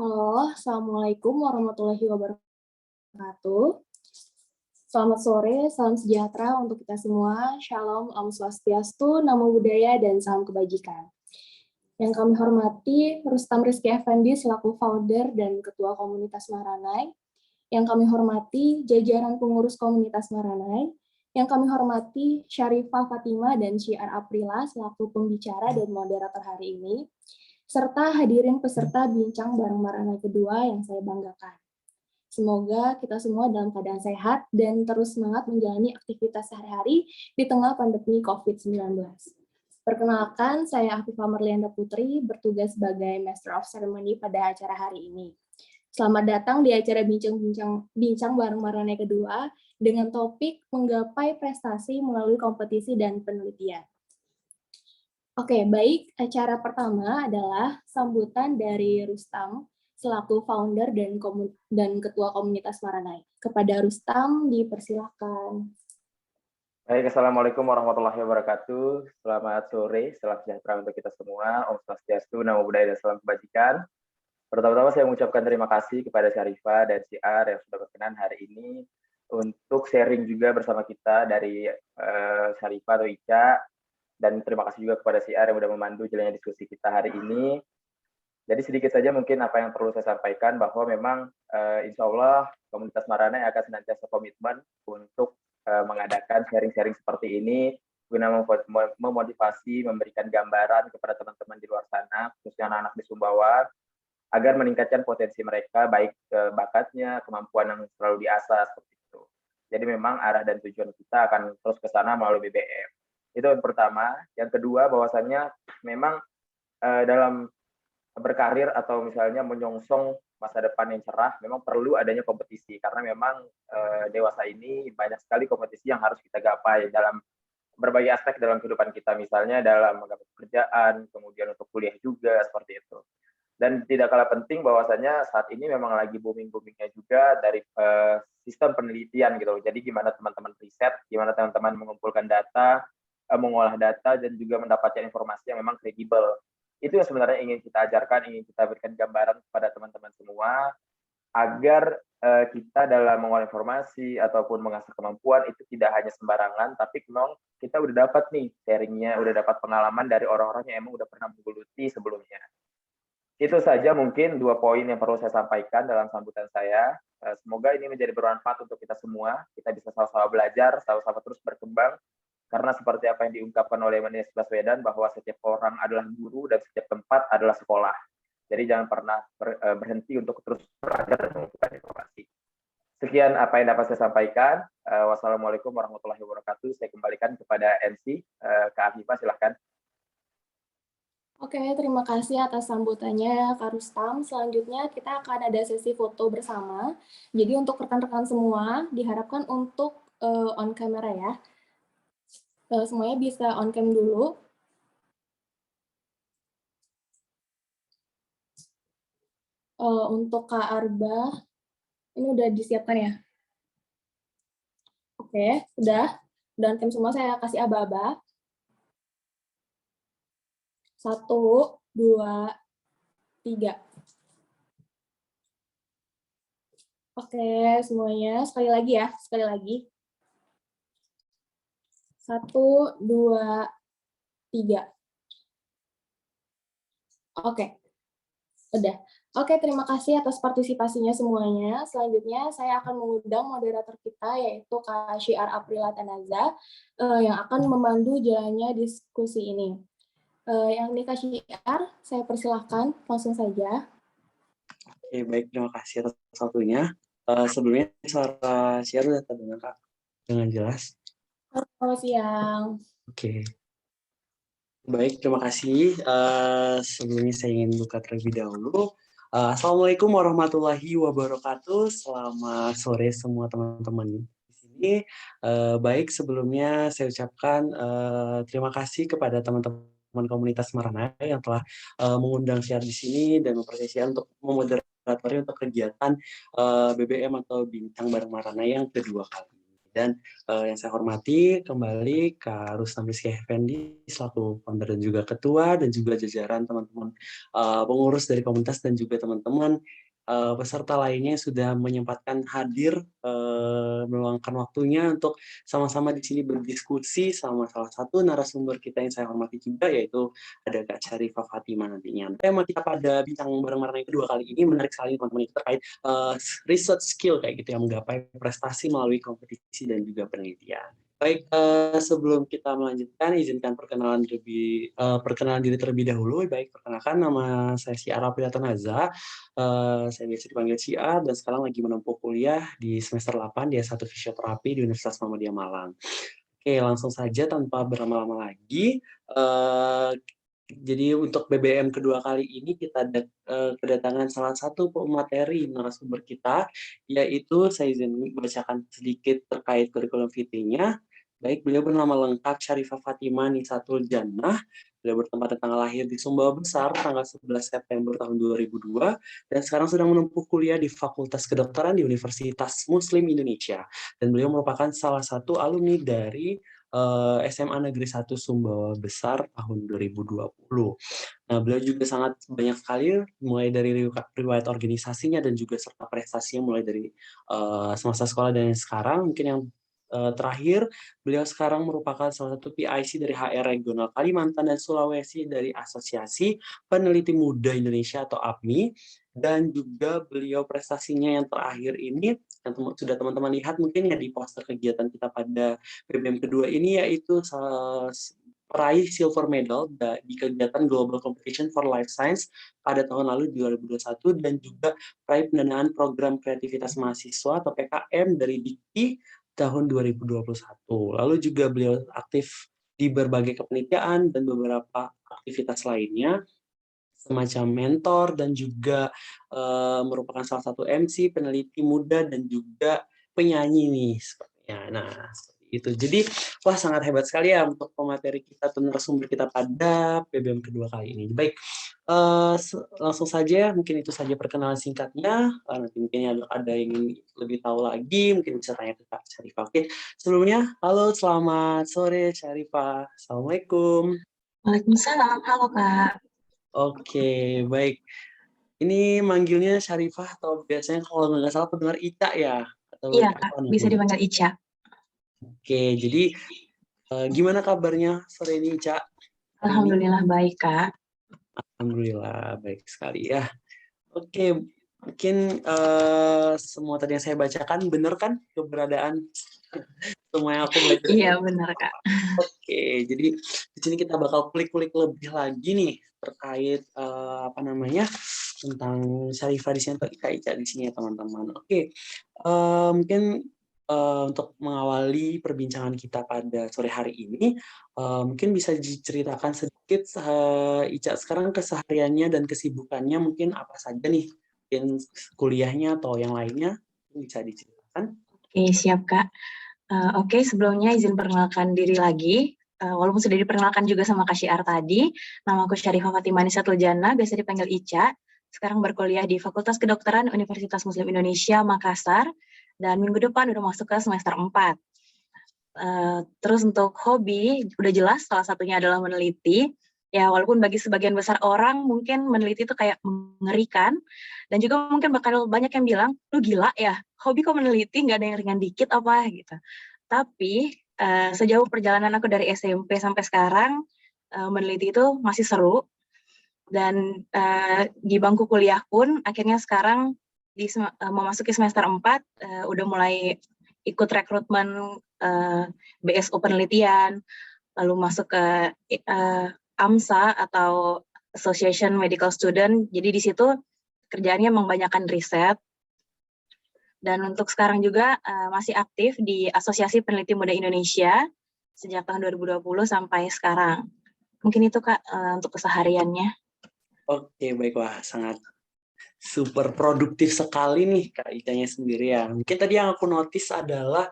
Halo, Assalamualaikum warahmatullahi wabarakatuh. Selamat sore, salam sejahtera untuk kita semua. Shalom, Om Swastiastu, Namo Buddhaya, dan salam kebajikan. Yang kami hormati, Rustam Rizky Effendi selaku founder dan ketua komunitas Maranai. Yang kami hormati, jajaran pengurus komunitas Maranai. Yang kami hormati, Syarifah Fatima dan Syiar Aprila selaku pembicara dan moderator hari ini, serta hadirin peserta bincang bareng Maranai kedua yang saya banggakan. Semoga kita semua dalam keadaan sehat dan terus semangat menjalani aktivitas sehari-hari di tengah pandemi COVID-19. Perkenalkan, saya Afifah Merlianda Putri, bertugas sebagai Master of Ceremony pada acara hari ini. Selamat datang di acara bincang bareng Maranai kedua dengan topik menggapai prestasi melalui kompetisi dan penelitian. Oke, baik. Acara pertama adalah sambutan dari Rustam selaku founder dan ketua komunitas Maranai. Kepada Rustam, dipersilakan. Baik, Assalamualaikum warahmatullahi wabarakatuh. Selamat sore, salam sejahtera untuk kita semua. Om Swastiastu, Namo Buddhaya, dan salam kebajikan. Pertama-tama saya mengucapkan terima kasih kepada Syarifah dan Syiar yang sudah berkenan hari ini untuk sharing juga bersama kita dari Syarifah atau Ica. Dan terima kasih juga kepada Syiar yang sudah memandu jalannya diskusi kita hari ini. Jadi sedikit saja mungkin apa yang perlu saya sampaikan bahwa memang insya Allah komunitas Maranai akan senantiasa komitmen untuk mengadakan sharing-sharing seperti ini guna memotivasi, memberikan gambaran kepada teman-teman di luar sana, khususnya anak-anak di Sumbawa, agar meningkatkan potensi mereka, baik bakatnya, kemampuan yang selalu diasah, seperti itu. Jadi memang arah dan tujuan kita akan terus ke sana melalui BBM. Itu yang pertama. Yang kedua, bahwasannya memang dalam berkarir atau misalnya menyongsong masa depan yang cerah, memang perlu adanya kompetisi karena memang dewasa ini banyak sekali kompetisi yang harus kita gapai dalam berbagai aspek dalam kehidupan kita, misalnya dalam menggapai pekerjaan, kemudian untuk kuliah juga seperti itu. Dan tidak kalah penting bahwasannya saat ini memang lagi booming-boomingnya juga dari sistem penelitian gitu. Jadi gimana teman-teman riset, gimana teman-teman mengumpulkan data, mengolah data dan juga mendapatkan informasi yang memang kredibel. Itu yang sebenarnya ingin kita ajarkan, ingin kita berikan gambaran kepada teman-teman semua, agar kita dalam mengolah informasi ataupun mengasah kemampuan itu tidak hanya sembarangan, tapi memang kita udah dapat nih sharingnya, udah dapat pengalaman dari orang-orang yang emang udah pernah menggeluti sebelumnya. Itu saja mungkin 2 poin yang perlu saya sampaikan dalam sambutan saya. Semoga ini menjadi bermanfaat untuk kita semua, kita bisa sama-sama belajar, sama-sama terus berkembang, karena seperti apa yang diungkapkan oleh Anies Baswedan bahwa setiap orang adalah guru dan setiap tempat adalah sekolah. Jadi jangan pernah berhenti untuk terus belajar dan mengumpulkan informasi. Sekian apa yang dapat saya sampaikan. Wassalamualaikum warahmatullahi wabarakatuh. Saya kembalikan kepada MC, Kak Afifah, silahkan. Oke, terima kasih atas sambutannya, Kak Rustam. Selanjutnya kita akan ada sesi foto bersama. Jadi untuk rekan-rekan semua, diharapkan untuk on camera ya. Semuanya bisa on cam dulu. Untuk Kak Arba, ini udah disiapkan ya? Oke, udah on cam semua, saya kasih aba-aba. 1, 2, 3. Oke, semuanya. Sekali lagi ya, sekali lagi. 1, 2, 3. Oke, udah. Oke, terima kasih atas partisipasinya semuanya. Selanjutnya saya akan mengundang moderator kita, yaitu Kak Syiar Aprila Tanaza, yang akan memandu jalannya diskusi ini. Yang ini Kak Syiar, saya persilahkan langsung saja. Oke, baik, terima kasih atas waktunya. Sebelumnya suara Syiar sudah terdengar Kak dengan jelas. Selamat siang. Oke. Baik, terima kasih. Sebelumnya saya ingin buka terlebih dahulu. Assalamualaikum warahmatullahi wabarakatuh. Selamat sore semua teman-teman di sini. Baik, sebelumnya saya ucapkan terima kasih kepada teman-teman komunitas Maranai yang telah mengundang Syiar di sini dan mempersiapkan untuk memoderatori untuk kegiatan BBM atau Bincang Bareng Maranai yang kedua kali. Dan yang saya hormati kembali Kak Rustam Rizky Effendi selaku founder dan juga ketua, dan juga jajaran teman-teman pengurus dari komunitas dan juga teman-teman peserta lainnya yang sudah menyempatkan hadir, meluangkan waktunya untuk sama-sama di sini berdiskusi sama salah satu narasumber kita yang saya hormati juga, yaitu ada Kak Syarifah Fatimah nantinya. Tema kita pada bincang bareng-bareng yang kedua kali ini menarik sekali teman-teman, itu terkait research skill kayak gitu, yang menggapai prestasi melalui kompetisi dan juga penelitian. Baik, sebelum kita melanjutkan, izinkan perkenalan diri terlebih dahulu. Baik, perkenalkan, nama saya Syiar Apriyatun Haza. Saya biasa dipanggil Syiar dan sekarang lagi menempuh kuliah di semester 8 di S1 Fisioterapi di Universitas Muhammadiyah Malang. Oke, langsung saja tanpa berlama-lama lagi. Jadi untuk BBM kedua kali ini kita kedatangan salah satu pemateri narasumber kita, yaitu saya izin membacakan sedikit terkait kurikulum vitae-nya. Baik, beliau bernama lengkap Syarifah Fatimah Nisatul Jannah. Beliau bertempat di tanggal lahir di Sumbawa Besar tanggal 11 September tahun 2002 dan sekarang sedang menempuh kuliah di Fakultas Kedokteran di Universitas Muslim Indonesia. Dan beliau merupakan salah satu alumni dari SMA Negeri 1 Sumbawa Besar tahun 2020. Nah, beliau juga sangat banyak sekali, mulai dari riwayat organisasinya dan juga serta prestasinya mulai dari semasa sekolah dan sekarang. Mungkin yang terakhir, beliau sekarang merupakan salah satu PIC dari HR Regional Kalimantan dan Sulawesi dari Asosiasi Peneliti Muda Indonesia atau APMI. Dan juga beliau prestasinya yang terakhir ini, yang sudah teman-teman lihat mungkin ya di poster kegiatan kita pada BBM kedua ini, yaitu peraih silver medal di kegiatan Global Competition for Life Science pada tahun lalu 2021, dan juga peraih pendanaan program kreativitas mahasiswa atau PKM dari Dikti tahun 2021. Lalu juga beliau aktif di berbagai kepanitiaan dan beberapa aktivitas lainnya, semacam mentor dan juga merupakan salah satu MC, peneliti muda, dan juga penyanyi nih sepertinya. Nah, seperti itu. Jadi, wah sangat hebat sekali ya untuk pemateri kita atau narasumber kita pada PBM kedua kali ini. Baik, langsung saja, mungkin itu saja perkenalan singkatnya. Nanti mungkin ada yang ingin lebih tahu lagi, mungkin bisa tanya ke Kak Syarifah. Oke, sebelumnya, halo, selamat sore Syarifah. Assalamualaikum. Waalaikumsalam, halo Kak. Oke, baik. Ini manggilnya Syarifah atau biasanya kalau nggak salah pendengar Ica ya? Atau Iya Kak, bisa dipanggil Ica. Oke, jadi gimana kabarnya sore ini Ica? Alhamdulillah baik Kak. Alhamdulillah baik sekali ya. Oke, mungkin semua tadi yang saya bacakan benar kan keberadaan semua yang aku baca? Iya benar Kak. Oke, jadi di sini kita bakal kulik-kulik lebih lagi nih terkait tentang Syarifah di sini atau Kak Ica di sini ya teman-teman. Oke, mungkin untuk mengawali perbincangan kita pada sore hari ini, mungkin bisa diceritakan sedikit Ica sekarang kesehariannya dan kesibukannya mungkin apa saja nih, mungkin kuliahnya atau yang lainnya bisa diceritakan. Oke, siap Kak. Oke, sebelumnya izin perkenalkan diri lagi. Walaupun sudah diperkenalkan juga sama Kak Syiar tadi, nama aku Syarifah Fatimah Nisatul Jannah, biasa dipanggil Ica. Sekarang berkuliah di Fakultas Kedokteran Universitas Muslim Indonesia, Makassar, dan minggu depan udah masuk ke semester 4. Terus untuk hobi, udah jelas salah satunya adalah meneliti. Ya, walaupun bagi sebagian besar orang mungkin meneliti itu kayak mengerikan, dan juga mungkin bakal banyak yang bilang, lu gila ya, hobi kok meneliti, nggak ada yang ringan dikit apa gitu. Tapi sejauh perjalanan aku dari SMP sampai sekarang, meneliti itu masih seru. Dan di bangku kuliah pun akhirnya sekarang memasuki semester 4, udah mulai ikut rekrutmen BSO penelitian, lalu masuk ke AMSA atau Association Medical Student. Jadi di situ kerjaannya membanyakan riset. Dan untuk sekarang juga masih aktif di Asosiasi Peneliti Muda Indonesia sejak tahun 2020 sampai sekarang. Mungkin itu Kak untuk kesehariannya. Oke, baiklah, sangat Super produktif sekali nih Kak Icanya sendiri ya. Mungkin tadi yang aku notice adalah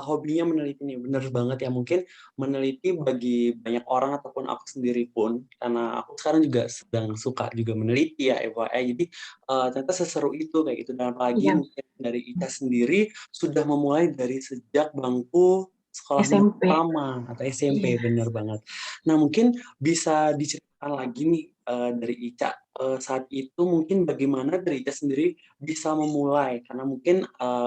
hobinya meneliti nih. Bener banget ya, mungkin meneliti bagi banyak orang ataupun aku sendiri pun, karena aku sekarang juga sedang suka juga meneliti ya FYI. Jadi ternyata seseru itu kayak gitu. Dan apalagi Iya, mungkin dari Ica sendiri sudah memulai dari sejak bangku sekolah menengah SMP. pertama atau SMP, Iya. bener banget. Nah mungkin bisa diceritakan lagi nih dari Ica saat itu mungkin bagaimana dari Ica sendiri bisa memulai, karena mungkin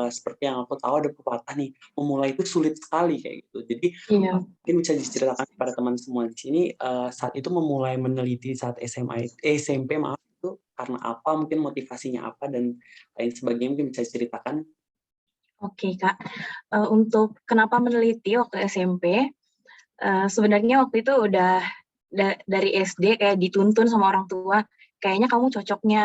seperti yang aku tahu ada pepatah nih, memulai itu sulit sekali kayak gitu. Jadi Iya. mungkin bisa diceritakan kepada teman semua di sini saat itu memulai meneliti saat SMP maaf itu karena apa, mungkin motivasinya apa dan lain sebagainya, mungkin bisa diceritakan. Oke, Kak. Untuk kenapa meneliti waktu SMP, sebenarnya waktu itu udah dari SD kayak dituntun sama orang tua, kayaknya kamu cocoknya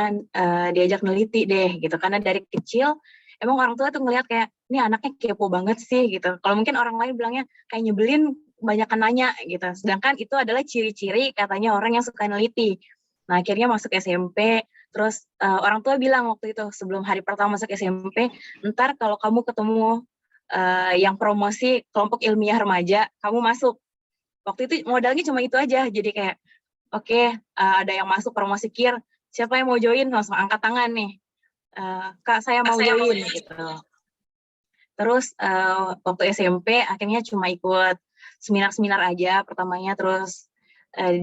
diajak neliti deh gitu. Karena dari kecil emang orang tua tuh ngelihat kayak ini anaknya kepo banget sih gitu. Kalau mungkin orang lain bilangnya kayak nyebelin, banyakan nanya gitu. Sedangkan itu adalah ciri-ciri katanya orang yang suka neliti. Nah, akhirnya masuk SMP, terus orang tua bilang waktu itu sebelum hari pertama masuk SMP, ntar kalau kamu ketemu yang promosi kelompok ilmiah remaja, kamu masuk. Waktu itu modalnya cuma itu aja, jadi kayak oke, ada yang masuk promosi KIR, siapa yang mau join langsung angkat tangan nih, Kak saya mau join gitu. Terus waktu SMP akhirnya cuma ikut seminar-seminar aja pertamanya, terus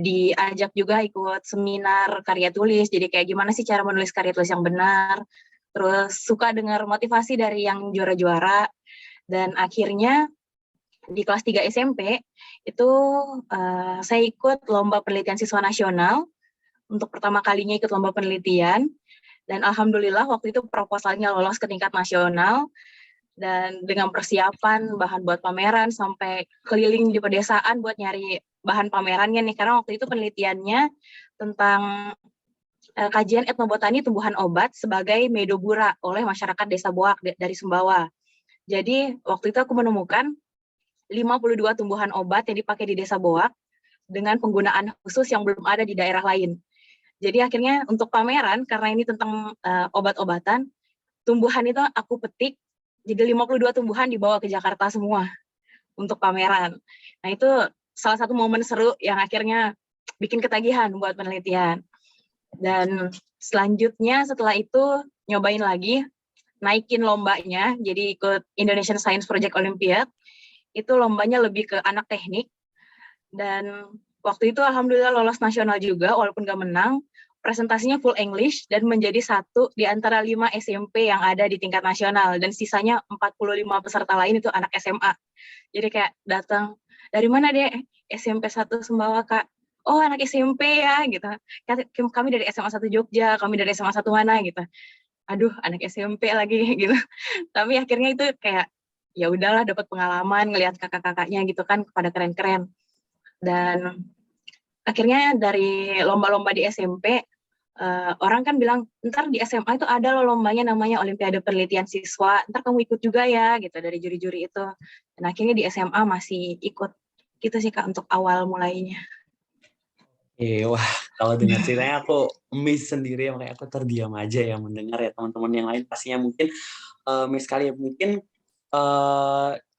diajak juga ikut seminar karya tulis, jadi kayak gimana sih cara menulis karya tulis yang benar, terus suka dengar motivasi dari yang juara-juara, dan akhirnya di kelas 3 SMP itu saya ikut lomba penelitian siswa nasional, untuk pertama kalinya ikut lomba penelitian, dan alhamdulillah waktu itu proposalnya lolos ke tingkat nasional, dan dengan persiapan bahan buat pameran sampai keliling di pedesaan buat nyari bahan pamerannya nih, karena waktu itu penelitiannya tentang kajian etnobotani tumbuhan obat sebagai medobura oleh masyarakat Desa Boak dari Sumbawa. Jadi waktu itu aku menemukan 52 tumbuhan obat yang dipakai di Desa Boak dengan penggunaan khusus yang belum ada di daerah lain. Jadi akhirnya untuk pameran, karena ini tentang obat-obatan, tumbuhan itu aku petik, jadi 52 tumbuhan dibawa ke Jakarta semua untuk pameran. Nah itu salah satu momen seru yang akhirnya bikin ketagihan buat penelitian. Dan selanjutnya setelah itu nyobain lagi, naikin lombanya, jadi ikut Indonesian Science Project Olympiad, itu lombanya lebih ke anak teknik, dan waktu itu alhamdulillah lolos nasional juga, walaupun gak menang, presentasinya full English, dan menjadi satu di antara 5 SMP yang ada di tingkat nasional, dan sisanya 45 peserta lain itu anak SMA. Jadi kayak datang, dari mana deh? SMP 1 Sumbawa, Kak. Oh, anak SMP ya, gitu. Kami dari SMA 1 Jogja, kami dari SMA 1 mana, gitu. Aduh, anak SMP lagi, gitu. Tapi akhirnya itu kayak, ya udahlah, dapat pengalaman, ngelihat kakak-kakaknya gitu kan, pada keren-keren. Dan akhirnya dari lomba-lomba di SMP, orang kan bilang, ntar di SMA itu ada loh lombanya namanya Olimpiade Penelitian Siswa, ntar kamu ikut juga ya, gitu, dari juri-juri itu. Dan akhirnya di SMA masih ikut, gitu sih Kak, untuk awal mulainya. Wah, kalau dengar ceritanya aku amazed sendiri, makanya aku terdiam aja ya mendengar ya. Teman-teman yang lain pastinya mungkin amazed sekali ya. Mungkin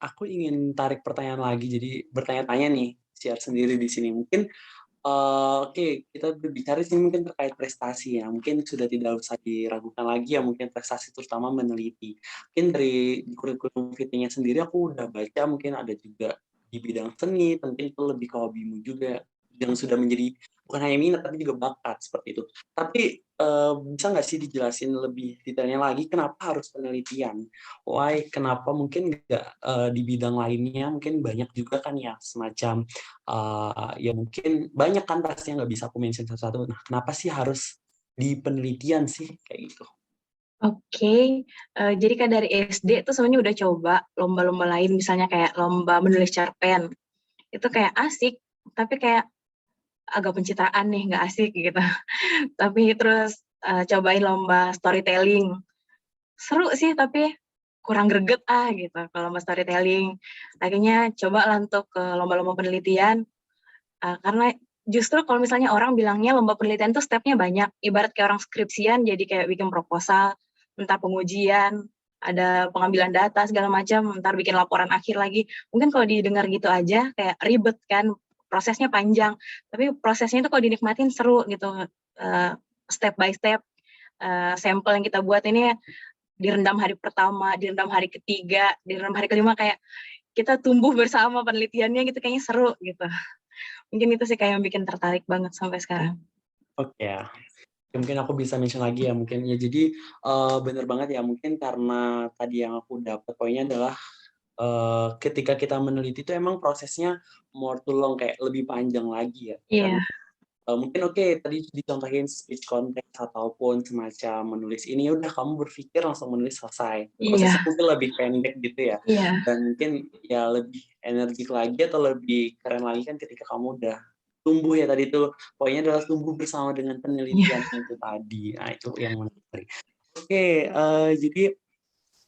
aku ingin tarik pertanyaan lagi, jadi bertanya-tanya nih, share sendiri di sini. Mungkin oke, kita berbicara sih mungkin terkait prestasi ya. Mungkin sudah tidak usah diragukan lagi ya, mungkin prestasi terutama meneliti. Mungkin dari kurikulum fitnya sendiri aku udah baca, mungkin ada juga di bidang seni, tentu itu lebih ke hobimu juga, yang sudah menjadi bukan hanya minat tapi juga bakat seperti itu. Tapi bisa nggak sih dijelasin lebih detailnya lagi kenapa harus penelitian? Why? Kenapa mungkin nggak di bidang lainnya? Mungkin banyak juga kan ya semacam ya mungkin banyak kan pasti yang nggak bisa aku mention satu-satu. Nah, kenapa sih harus di penelitian sih kayak gitu? Oke, jadi Kak dari SD tuh sebenarnya udah coba lomba-lomba lain, misalnya kayak lomba menulis cerpen. Itu kayak asik, tapi kayak agak pencitraan nih, nggak asik gitu. Tapi terus cobain lomba storytelling. Seru sih, tapi kurang greget gitu kalau lomba storytelling. Akhirnya coba lah untuk ke lomba-lomba penelitian, karena justru kalau misalnya orang bilangnya lomba penelitian tuh stepnya banyak, ibarat kayak orang skripsian jadi kayak bikin proposal, entar pengujian, ada pengambilan data segala macam, entar bikin laporan akhir lagi. Mungkin kalau didengar gitu aja kayak ribet kan, prosesnya panjang. Tapi prosesnya itu kalau dinikmatin seru gitu. Step by step, sampel yang kita buat ini direndam hari pertama, direndam hari ketiga, direndam hari kelima, kayak kita tumbuh bersama penelitiannya gitu, kayaknya seru gitu. Mungkin itu sih kayak yang bikin tertarik banget sampai sekarang. Oke ya. Mungkin aku bisa mention lagi ya mungkin ya. Jadi bener banget ya, mungkin karena tadi yang aku dapat poinnya adalah ketika kita meneliti itu emang prosesnya more to long, kayak lebih panjang lagi ya. Iya, Mungkin tadi dicontohin speech contest ataupun semacam menulis ini, udah kamu berpikir langsung menulis selesai. iya, Prosesnya mungkin lebih pendek gitu ya. iya, Dan mungkin ya lebih energik lagi atau lebih keren lagi kan ketika kamu udah tumbuh ya, tadi itu poinnya adalah tumbuh bersama dengan iya, penelitian itu tadi. Nah, itu yang menarik. Oke, jadi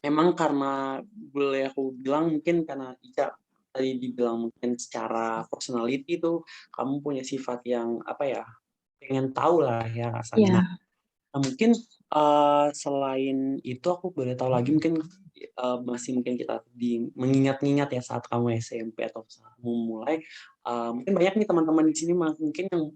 memang karena boleh aku bilang mungkin karena Ica tadi dibilang mungkin secara personality itu kamu punya sifat yang apa ya, pengen tahu lah ya rasanya. iya, Nah, mungkin selain itu aku boleh tahu lagi mungkin masih mungkin kita mengingat-ingat ya saat kamu SMP atau saat kamu mulai, mungkin banyak nih teman-teman di sini mungkin yang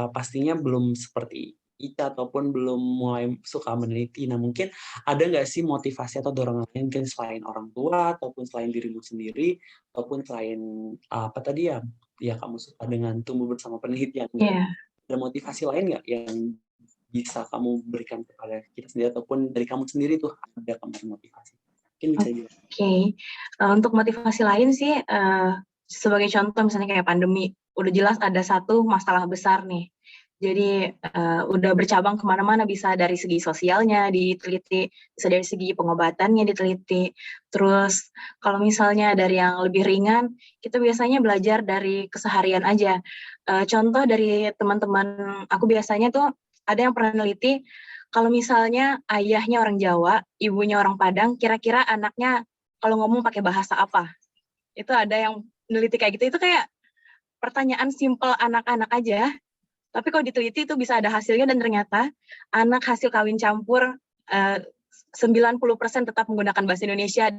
pastinya belum seperti Ica ataupun belum mulai suka meneliti. Nah, mungkin ada nggak sih motivasi atau dorongan lain mungkin selain orang tua ataupun selain dirimu sendiri ataupun selain apa tadi ya, ya kamu suka dengan tumbuh bersama penelitian. iya. Ada motivasi lain nggak yang bisa kamu berikan kepada kita sendiri ataupun dari kamu sendiri tuh ada kemarin motivasi? Mungkin bisa juga. Oke. Untuk motivasi lain sih, sebagai contoh misalnya kayak pandemi, udah jelas ada satu masalah besar nih. Jadi udah bercabang kemana-mana, bisa dari segi sosialnya diteliti, bisa dari segi pengobatannya diteliti. Terus kalau misalnya dari yang lebih ringan, kita biasanya belajar dari keseharian aja. Contoh dari teman-teman aku biasanya tuh ada yang pernah neliti, kalau misalnya ayahnya orang Jawa, ibunya orang Padang, kira-kira anaknya kalau ngomong pakai bahasa apa? Itu ada yang neliti kayak gitu. Itu kayak pertanyaan simpel anak-anak aja, tapi kalau diteliti itu bisa ada hasilnya, dan ternyata anak hasil kawin campur 90% tetap menggunakan bahasa Indonesia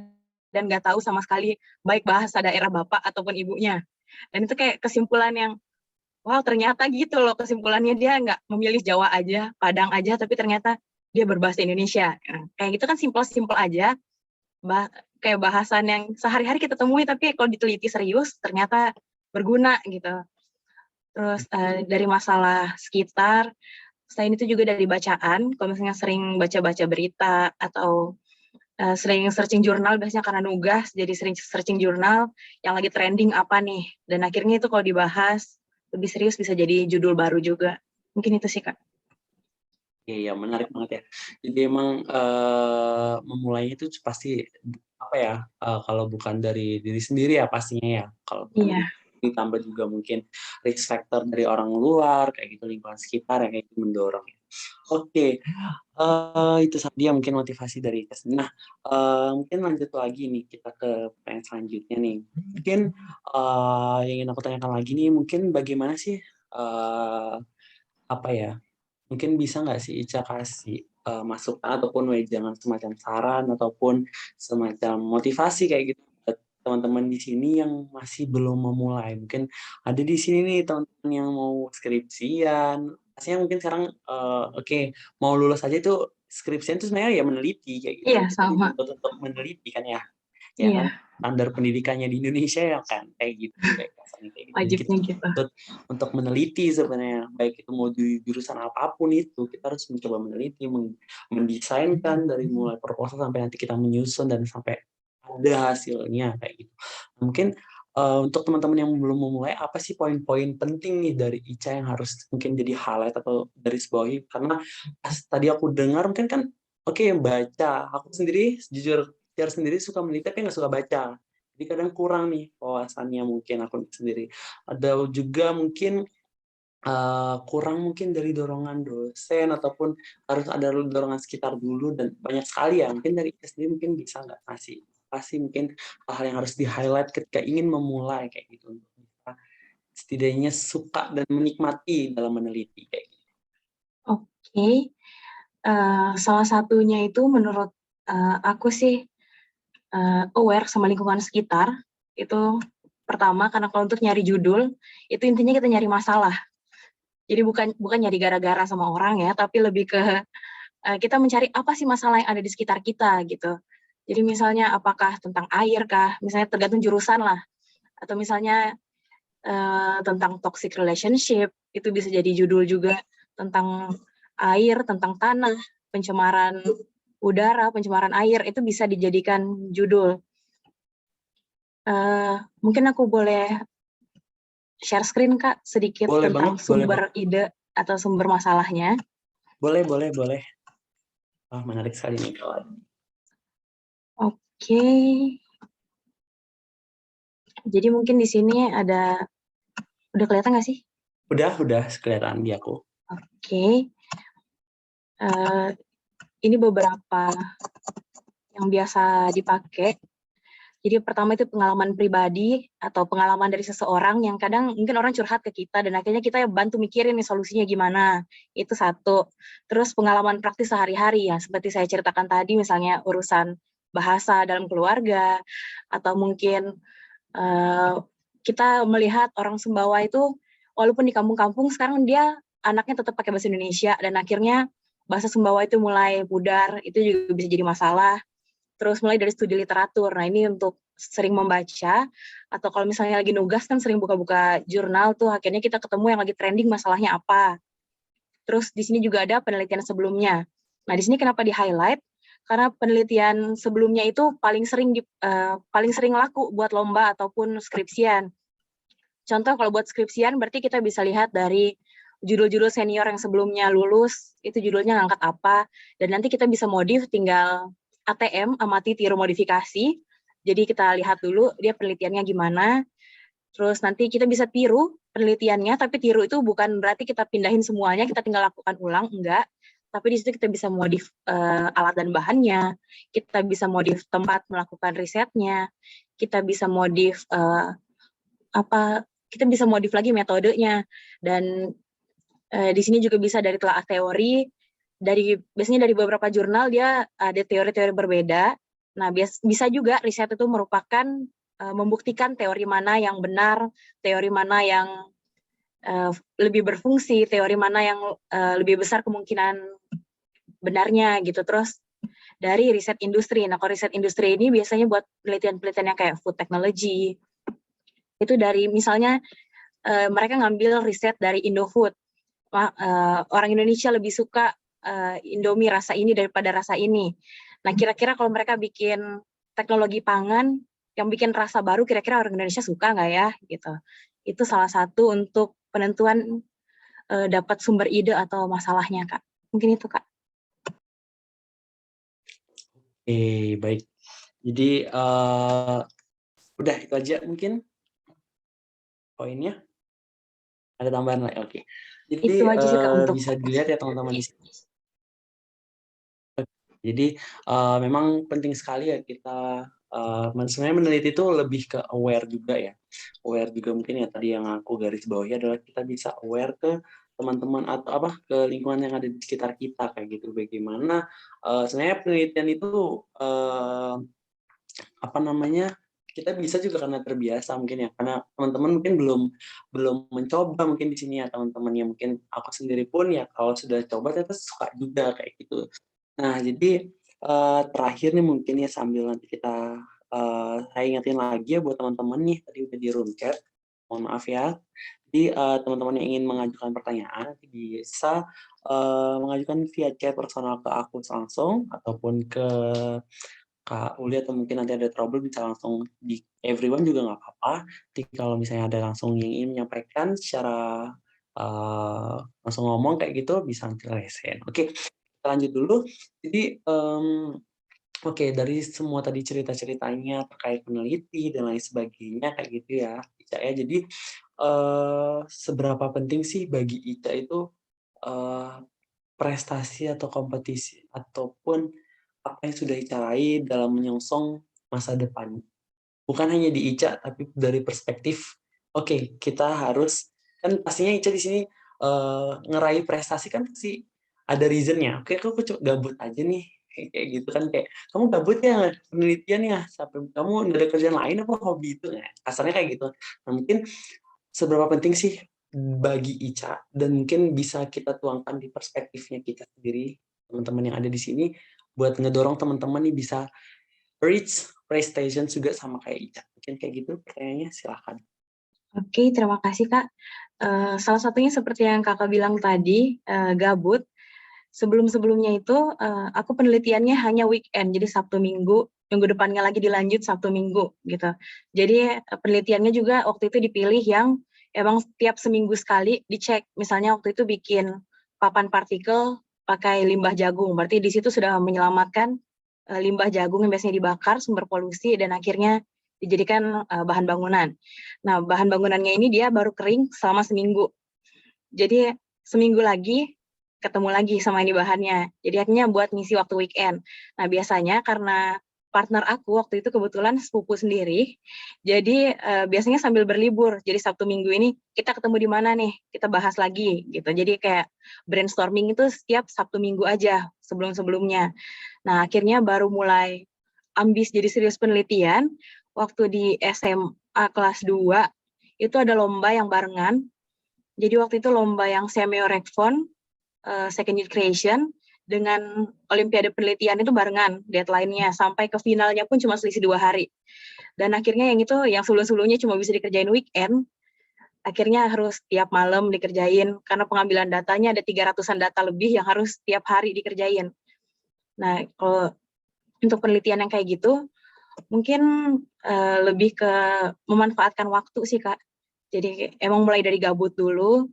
dan nggak tahu sama sekali baik bahasa daerah bapak ataupun ibunya. Dan itu kayak kesimpulan yang, wow, ternyata gitu loh kesimpulannya, dia nggak memilih Jawa aja, Padang aja, tapi ternyata dia berbahasa Indonesia. Nah, kayak gitu kan simpel-simpel aja, kayak bahasan yang sehari-hari kita temui, tapi kalau diteliti serius ternyata berguna gitu. Terus dari masalah sekitar, selain itu juga dari bacaan, kalau misalnya sering baca-baca berita atau sering searching jurnal, biasanya karena nugas, jadi sering searching jurnal yang lagi trending apa nih, dan akhirnya itu kalau dibahas lebih serius bisa jadi judul baru juga. Mungkin itu sih, Kak. Iya, menarik banget ya. Jadi emang memulainya itu pasti apa ya, kalau bukan dari diri sendiri ya pastinya ya. Kalau bukan Iya, ditambah juga mungkin risk factor dari orang luar kayak gitu, lingkungan sekitar yang kayak gitu mendorong ya. Oke, itu dia mungkin motivasi dari Kes. Nah, mungkin lanjut lagi nih kita ke pertanyaan selanjutnya nih. Mungkin yang ingin aku tanyakan lagi nih, mungkin bagaimana sih apa ya? Mungkin bisa nggak sih Ica kasih masukan ataupun wejangan semacam saran ataupun semacam motivasi kayak gitu buat teman-teman di sini yang masih belum memulai. Mungkin ada di sini nih teman-teman yang mau skripsian. Pastinya mungkin sekarang oke, mau lulus aja itu skripsian itu sebenarnya ya meneliti kayak gitu. iya Jadi sama. untuk meneliti kan ya. Ya kan, Iya, standar pendidikannya di Indonesia ya kan kayak gitu, kayak kasarnya kayak gitu. Jadi kita wajibnya gitu. untuk meneliti sebenarnya, baik itu mau di jurusan apapun itu, kita harus mencoba meneliti, mendesainkan dari mulai proposal sampai nanti kita menyusun dan sampai ada hasilnya kayak gitu. Mungkin untuk teman-teman yang belum memulai, apa sih poin-poin penting nih dari Ica yang harus mungkin jadi highlight atau garis bawahi? Karena pas tadi aku dengar mungkin kan, oke, baca. Aku sendiri jujur secara sendiri suka meneliti tapi nggak suka baca. Jadi kadang kurang nih wawasannya mungkin aku sendiri. Ada juga mungkin kurang mungkin dari dorongan dosen ataupun harus ada dorongan sekitar dulu dan banyak sekali ya. Mungkin dari SD mungkin bisa nggak kasih mungkin hal-hal yang harus di-highlight ketika ingin memulai kayak gitu untuk bisa setidaknya suka dan menikmati dalam meneliti kayak gitu? Oke. Salah satunya itu menurut aku sih aware sama lingkungan sekitar. Itu pertama, karena kalau untuk nyari judul itu intinya kita nyari masalah. Jadi bukan nyari gara-gara sama orang ya, tapi lebih ke kita mencari apa sih masalah yang ada di sekitar kita gitu. Jadi misalnya apakah tentang air kah, misalnya tergantung jurusan lah, atau misalnya tentang toxic relationship, itu bisa jadi judul juga, tentang air, tentang tanah, pencemaran udara, pencemaran air, itu bisa dijadikan judul. Mungkin aku boleh share screen Kak sedikit Boleh tentang banget, sumber ide atau sumber masalahnya. boleh. Menarik sekali nih kawan. Oke. Jadi mungkin di sini udah kelihatan nggak sih? Udah kelihatan di aku. Oke. Ini beberapa yang biasa dipakai. Jadi pertama itu pengalaman pribadi atau pengalaman dari seseorang yang kadang mungkin orang curhat ke kita dan akhirnya kita bantu mikirin nih solusinya gimana. Itu satu. Terus pengalaman praktis sehari-hari ya, seperti saya ceritakan tadi misalnya urusan bahasa dalam keluarga, atau mungkin kita melihat orang Sumbawa itu walaupun di kampung-kampung sekarang dia anaknya tetap pakai bahasa Indonesia dan akhirnya bahasa Sumbawa itu mulai pudar, itu juga bisa jadi masalah. Terus mulai dari studi literatur. Nah, ini untuk sering membaca, atau kalau misalnya lagi nugas kan sering buka-buka jurnal tuh, akhirnya kita ketemu yang lagi trending masalahnya apa. Terus di sini juga ada penelitian sebelumnya. Nah, di sini kenapa di-highlight? Karena penelitian sebelumnya itu paling sering laku buat lomba ataupun skripsian. Contoh kalau buat skripsian berarti kita bisa lihat dari judul-judul senior yang sebelumnya lulus, itu judulnya ngangkat apa, dan nanti kita bisa modif tinggal ATM, amati tiru modifikasi. Jadi kita lihat dulu dia penelitiannya gimana, terus nanti kita bisa tiru penelitiannya, tapi tiru itu bukan berarti kita pindahin semuanya, kita tinggal lakukan ulang, enggak. Tapi di situ kita bisa modif alat dan bahannya, kita bisa modif tempat melakukan risetnya, kita bisa modif kita bisa modif lagi metodenya, dan di sini juga bisa dari telaah teori, biasanya dari beberapa jurnal dia ada teori-teori berbeda. Nah, bisa juga riset itu merupakan membuktikan teori mana yang benar, teori mana yang lebih berfungsi, teori mana yang lebih besar kemungkinan benarnya gitu. Terus dari riset industri. Nah, kalau riset industri ini biasanya buat penelitian-penelitian yang kayak food technology. Itu dari misalnya mereka ngambil riset dari Indofood. Orang Indonesia lebih suka Indomie rasa ini daripada rasa ini. Nah, kira-kira kalau mereka bikin teknologi pangan yang bikin rasa baru, kira-kira orang Indonesia suka nggak ya? Gitu. Itu salah satu untuk penentuan dapat sumber ide atau masalahnya, Kak. Mungkin itu, Kak. Baik. Jadi udah itu aja mungkin poinnya. Ada tambahan lagi? Oke. Jadi Itu aja sih, Kak, untuk bisa dilihat ya teman-teman di sini. Jadi memang penting sekali ya kita sebenarnya meneliti itu lebih ke aware juga ya. Aware juga mungkin ya tadi yang aku garis bawahi adalah kita bisa aware ke teman-teman atau ke lingkungan yang ada di sekitar kita kayak gitu. Bagaimana sebenarnya penelitian itu kita bisa juga karena terbiasa mungkin ya, karena teman-teman mungkin belum mencoba mungkin di sini ya teman-teman, ya mungkin aku sendiri pun ya kalau sudah coba ternyata suka juga kayak gitu. Nah, jadi terakhir nih mungkin ya sambil nanti kita saya ingetin lagi ya buat teman-teman nih, tadi udah di room chat, mohon maaf ya. Jadi teman-teman yang ingin mengajukan pertanyaan nanti bisa mengajukan via chat personal ke aku langsung ataupun ke Kak Uli, atau mungkin nanti ada trouble bisa langsung di everyone juga nggak apa-apa. Jadi kalau misalnya ada langsung yang ingin menyampaikan secara langsung ngomong kayak gitu bisa nanti resen. Oke, kita lanjut dulu. Jadi oke, dari semua tadi cerita-ceritanya terkait peneliti dan lain sebagainya kayak gitu ya, Ica ya. Jadi seberapa penting sih bagi Ica itu prestasi atau kompetisi ataupun apa yang sudah Ica raih dalam menyongsong masa depan? Bukan hanya di Ica, tapi dari perspektif, Oke, kita harus, kan pastinya Ica di sini ngeraih prestasi kan pasti ada reasonnya. Oke, aku gabut aja nih, kayak gitu kan, kayak kamu gabut ya penelitian ya, sampai kamu nggak ada kerjaan lain apa hobi itu, nah, kasarnya kayak gitu. Nah, mungkin seberapa penting sih bagi Ica dan mungkin bisa kita tuangkan di perspektifnya kita sendiri, teman-teman yang ada di sini, buat ngedorong teman-teman nih bisa reach prestation juga sama kayak Ica. Mungkin kayak gitu pertanyaannya, silahkan. Oke, terima kasih Kak. Salah satunya seperti yang Kakak bilang tadi, gabut. Sebelum-sebelumnya itu, aku penelitiannya hanya weekend, jadi Sabtu Minggu, minggu depannya lagi dilanjut Sabtu Minggu, gitu. Jadi, penelitiannya juga waktu itu dipilih yang emang setiap seminggu sekali dicek. Misalnya waktu itu bikin papan partikel pakai limbah jagung, berarti di situ sudah menyelamatkan limbah jagung yang biasanya dibakar, sumber polusi, dan akhirnya dijadikan bahan bangunan. Nah, bahan bangunannya ini dia baru kering selama seminggu. Jadi seminggu lagi ketemu lagi sama ini bahannya. Jadi akhirnya buat ngisi waktu weekend. Nah, biasanya karena partner aku waktu itu kebetulan sepupu sendiri, jadi biasanya sambil berlibur. Jadi Sabtu Minggu ini kita ketemu di mana nih? Kita bahas lagi gitu. Jadi kayak brainstorming itu setiap Sabtu Minggu aja sebelum-sebelumnya. Nah, akhirnya baru mulai ambis jadi serius penelitian waktu di SMA kelas 2 itu ada lomba yang barengan. Jadi waktu itu lomba yang semiorekfon, second year creation, dengan olimpiade penelitian itu barengan deadline-nya, sampai ke finalnya pun cuma selisih 2 hari. Dan akhirnya yang itu, yang sebelum-sebelumnya cuma bisa dikerjain weekend, akhirnya harus tiap malam dikerjain, karena pengambilan datanya ada 300-an data lebih yang harus tiap hari dikerjain. Nah, kalau untuk penelitian yang kayak gitu, mungkin lebih ke memanfaatkan waktu sih, Kak. Jadi emang mulai dari gabut dulu,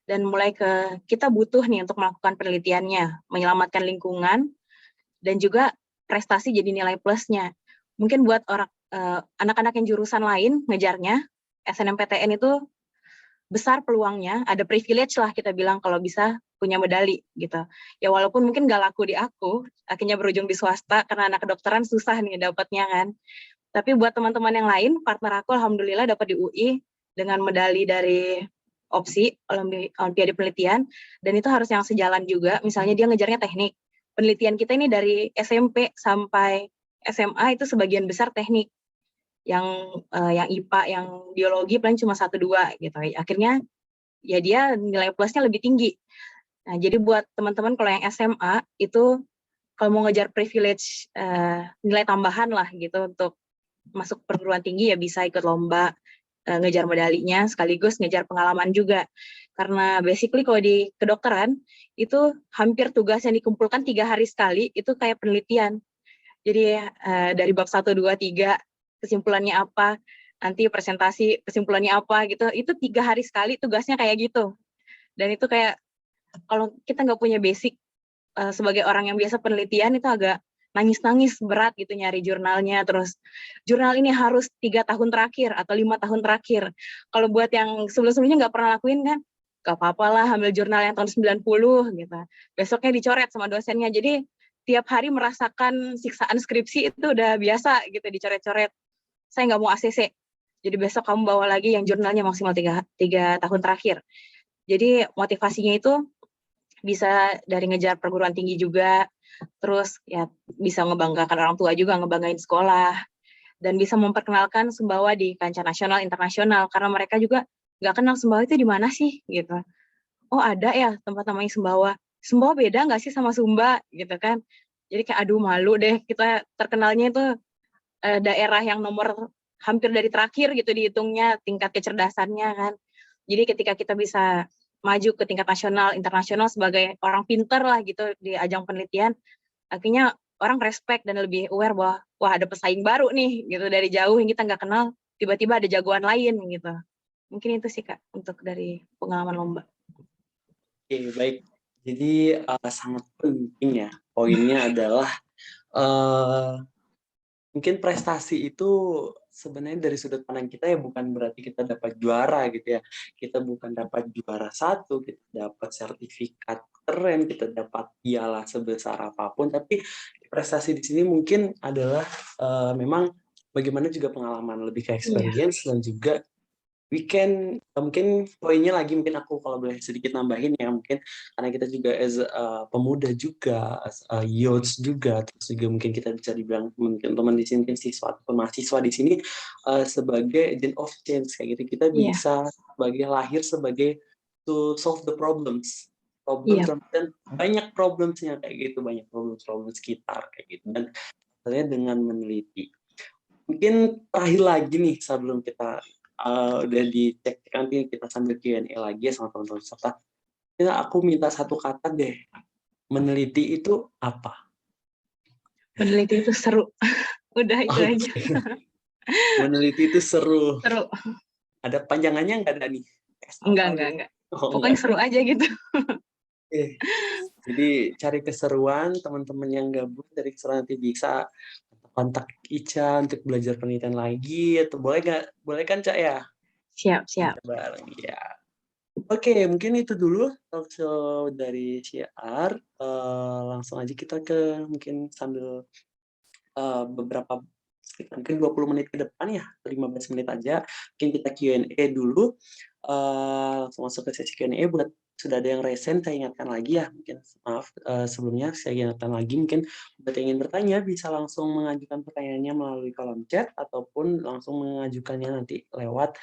dan mulai ke kita butuh nih untuk melakukan penelitiannya, menyelamatkan lingkungan, dan juga prestasi jadi nilai plusnya. Mungkin buat anak-anak yang jurusan lain ngejarnya, SNMPTN itu besar peluangnya, ada privilege lah kita bilang kalau bisa punya medali gitu. Ya walaupun mungkin nggak laku di aku, akhirnya berujung di swasta karena anak kedokteran susah nih dapatnya kan. Tapi buat teman-teman yang lain, partner aku alhamdulillah dapat di UI dengan medali dari Olimpiade Penelitian, dan itu harus yang sejalan juga. Misalnya dia ngejarnya teknik. Penelitian kita ini dari SMP sampai SMA itu sebagian besar teknik. Yang IPA, yang biologi paling cuma 1-2 gitu. Akhirnya ya dia nilai plusnya lebih tinggi. Nah, jadi buat teman-teman kalau yang SMA itu kalau mau ngejar privilege nilai tambahan lah gitu untuk masuk perguruan tinggi ya bisa ikut lomba, ngejar medalinya sekaligus ngejar pengalaman juga. Karena basically kalau di kedokteran itu hampir tugas yang dikumpulkan 3 hari sekali itu kayak penelitian. Jadi dari bab 1, 2, 3 kesimpulannya apa, nanti presentasi kesimpulannya apa gitu, itu 3 hari sekali tugasnya kayak gitu. Dan itu kayak kalau kita nggak punya basic sebagai orang yang biasa penelitian itu agak nangis-nangis berat gitu nyari jurnalnya, terus jurnal ini harus 3 tahun terakhir atau 5 tahun terakhir. Kalau buat yang sebelum-sebelumnya nggak pernah lakuin kan, nggak apa-apa lah ambil jurnal yang tahun 90 gitu. Besoknya dicoret sama dosennya. Jadi tiap hari merasakan siksaan skripsi itu udah biasa gitu dicoret-coret. Saya nggak mau ACC. Jadi besok kamu bawa lagi yang jurnalnya maksimal 3 tahun terakhir. Jadi motivasinya itu bisa dari ngejar perguruan tinggi juga, terus ya bisa ngebanggakan orang tua juga, ngebanggain sekolah, dan bisa memperkenalkan Sumbawa di kancah nasional, internasional, karena mereka juga nggak kenal Sumbawa itu di mana sih, gitu. Oh ada ya tempat namanya Sumbawa. Sumbawa beda nggak sih sama Sumba, gitu kan. Jadi kayak aduh malu deh, kita terkenalnya itu daerah yang nomor hampir dari terakhir gitu dihitungnya, tingkat kecerdasannya kan. Jadi ketika kita bisa maju ke tingkat nasional, internasional sebagai orang pinter lah gitu di ajang penelitian, akhirnya orang respect dan lebih aware bahwa wah ada pesaing baru nih gitu dari jauh yang kita nggak kenal, tiba-tiba ada jagoan lain gitu. Mungkin itu sih Kak untuk dari pengalaman lomba. Oke, baik. Jadi sangat penting ya. Poinnya adalah mungkin prestasi itu sebenarnya dari sudut pandang kita ya bukan berarti kita dapat juara gitu ya. Kita bukan dapat juara 1, kita dapat sertifikat keren, kita dapat piala sebesar apapun. Tapi prestasi di sini mungkin adalah memang bagaimana juga pengalaman, lebih ke experience dan juga mungkin poinnya lagi mungkin aku kalau boleh sedikit nambahin ya, mungkin karena kita juga as pemuda juga, as youths juga, terus juga mungkin kita bisa dibilang mungkin teman di sini mungkin siswa ataupun mahasiswa di sini sebagai agent of change kayak gitu, kita Iya. bisa lahir sebagai to solve the problems Iya. dan banyak problemsnya kayak gitu, banyak problem sekitar kayak gitu, dan saya dengan meneliti. Mungkin terakhir lagi nih sebelum kita udah dicek, nanti kita sambil Q&A lagi ya sama teman-teman peserta. Ya, aku minta satu kata deh, meneliti itu apa? Meneliti itu seru. Udah itu aja. Meneliti itu seru. Seru. Ada panjangannya nggak ada nih? Enggak. Oh, Pokoknya enggak. seru aja gitu. Jadi cari keseruan, teman-teman yang gabung dari keseruan nanti bisa kontak Ica untuk belajar penelitian lagi, atau boleh kan Cak ya? Siap. Bareng ya. Oke, mungkin itu dulu talk show dari CR. Langsung aja kita ke mungkin sambil beberapa mungkin 20 menit ke depan ya, 15 menit aja. Mungkin kita Q&A dulu. Langsung masuk ke sesi Q&A. Buat sudah ada yang resen, saya ingatkan lagi ya. Mungkin maaf sebelumnya saya ingatkan lagi. Mungkin buat yang ingin bertanya bisa langsung mengajukan pertanyaannya melalui kolom chat ataupun langsung mengajukannya nanti lewat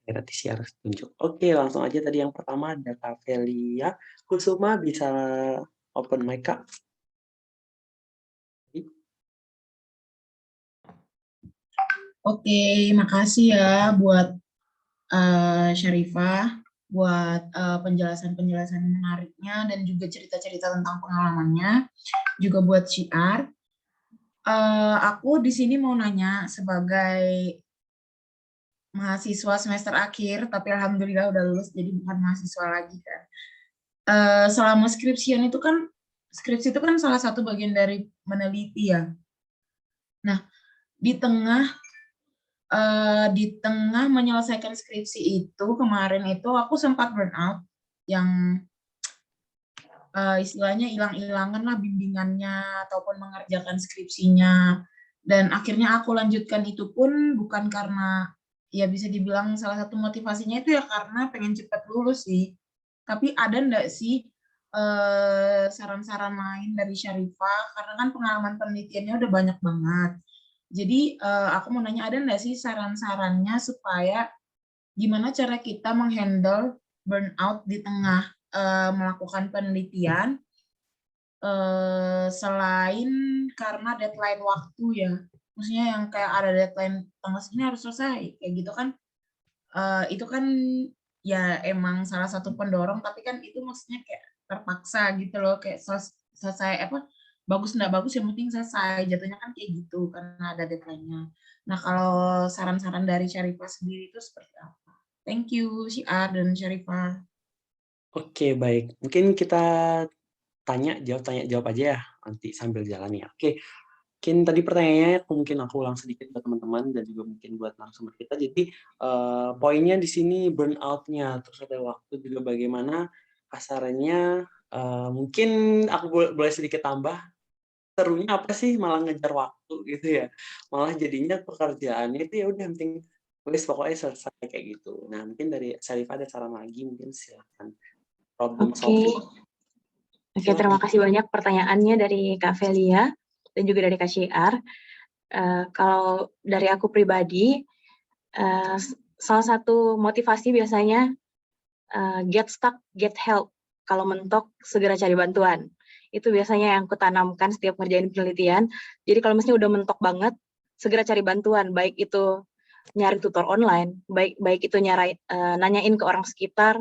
nanti siar tunjuk. Oke, langsung aja tadi yang pertama ada Kak Velia Kusuma, bisa open mic Kak. Oke, makasih ya buat Syarifah, buat penjelasan-penjelasan menariknya dan juga cerita-cerita tentang pengalamannya, juga buat Syiar. Aku di sini mau nanya sebagai mahasiswa semester akhir, tapi alhamdulillah udah lulus, jadi bukan mahasiswa lagi kan. Selama skripsian itu kan, skripsi itu kan salah satu bagian dari meneliti ya. Nah, di tengah menyelesaikan skripsi itu kemarin itu aku sempat burnout yang istilahnya hilang-hilangan lah bimbingannya ataupun mengerjakan skripsinya, dan akhirnya aku lanjutkan itu pun bukan karena ya bisa dibilang salah satu motivasinya itu ya karena pengen cepat lulus sih, tapi ada enggak sih saran-saran lain dari Syarifah karena kan pengalaman penelitiannya udah banyak banget. Jadi aku mau nanya, ada nggak sih saran-sarannya supaya gimana cara kita menghandle burnout di tengah melakukan penelitian selain karena deadline waktu ya, maksudnya yang kayak ada deadline tanggal segini harus selesai kayak gitu kan, itu kan ya emang salah satu pendorong, tapi kan itu maksudnya kayak terpaksa gitu loh, kayak selesai apa bagus nggak bagus yang penting selesai, jatuhnya kan kayak gitu karena ada deadline-nya. Nah kalau saran-saran dari Syarifah sendiri itu seperti apa? Thank you Syiar dan Syarifah. Oke, baik. Mungkin kita tanya jawab aja ya nanti sambil jalan ya. Oke. Mungkin tadi pertanyaannya mungkin aku ulang sedikit buat teman-teman dan juga mungkin buat narasumber kita. Jadi poinnya di sini burnout-nya, terus ada waktu juga bagaimana kasarannya, mungkin aku boleh sedikit tambah, serunya apa sih malah ngejar waktu gitu ya. Malah jadinya pekerjaannya itu ya udah penting wes pokoknya selesai kayak gitu. Nah, mungkin dari Syarifah ada saran lagi, mungin silakan. Problem solving. Oke, terima kasih banyak pertanyaannya dari Kak Velia dan juga dari Kak Syiar. Kalau dari aku pribadi, salah satu motivasi biasanya get stuck, get help. Kalau mentok, segera cari bantuan. Itu biasanya yang kutanamkan setiap ngerjain penelitian. Jadi kalau misalnya udah mentok banget, segera cari bantuan. Baik itu nyari tutor online, baik itu nanyain ke orang sekitar,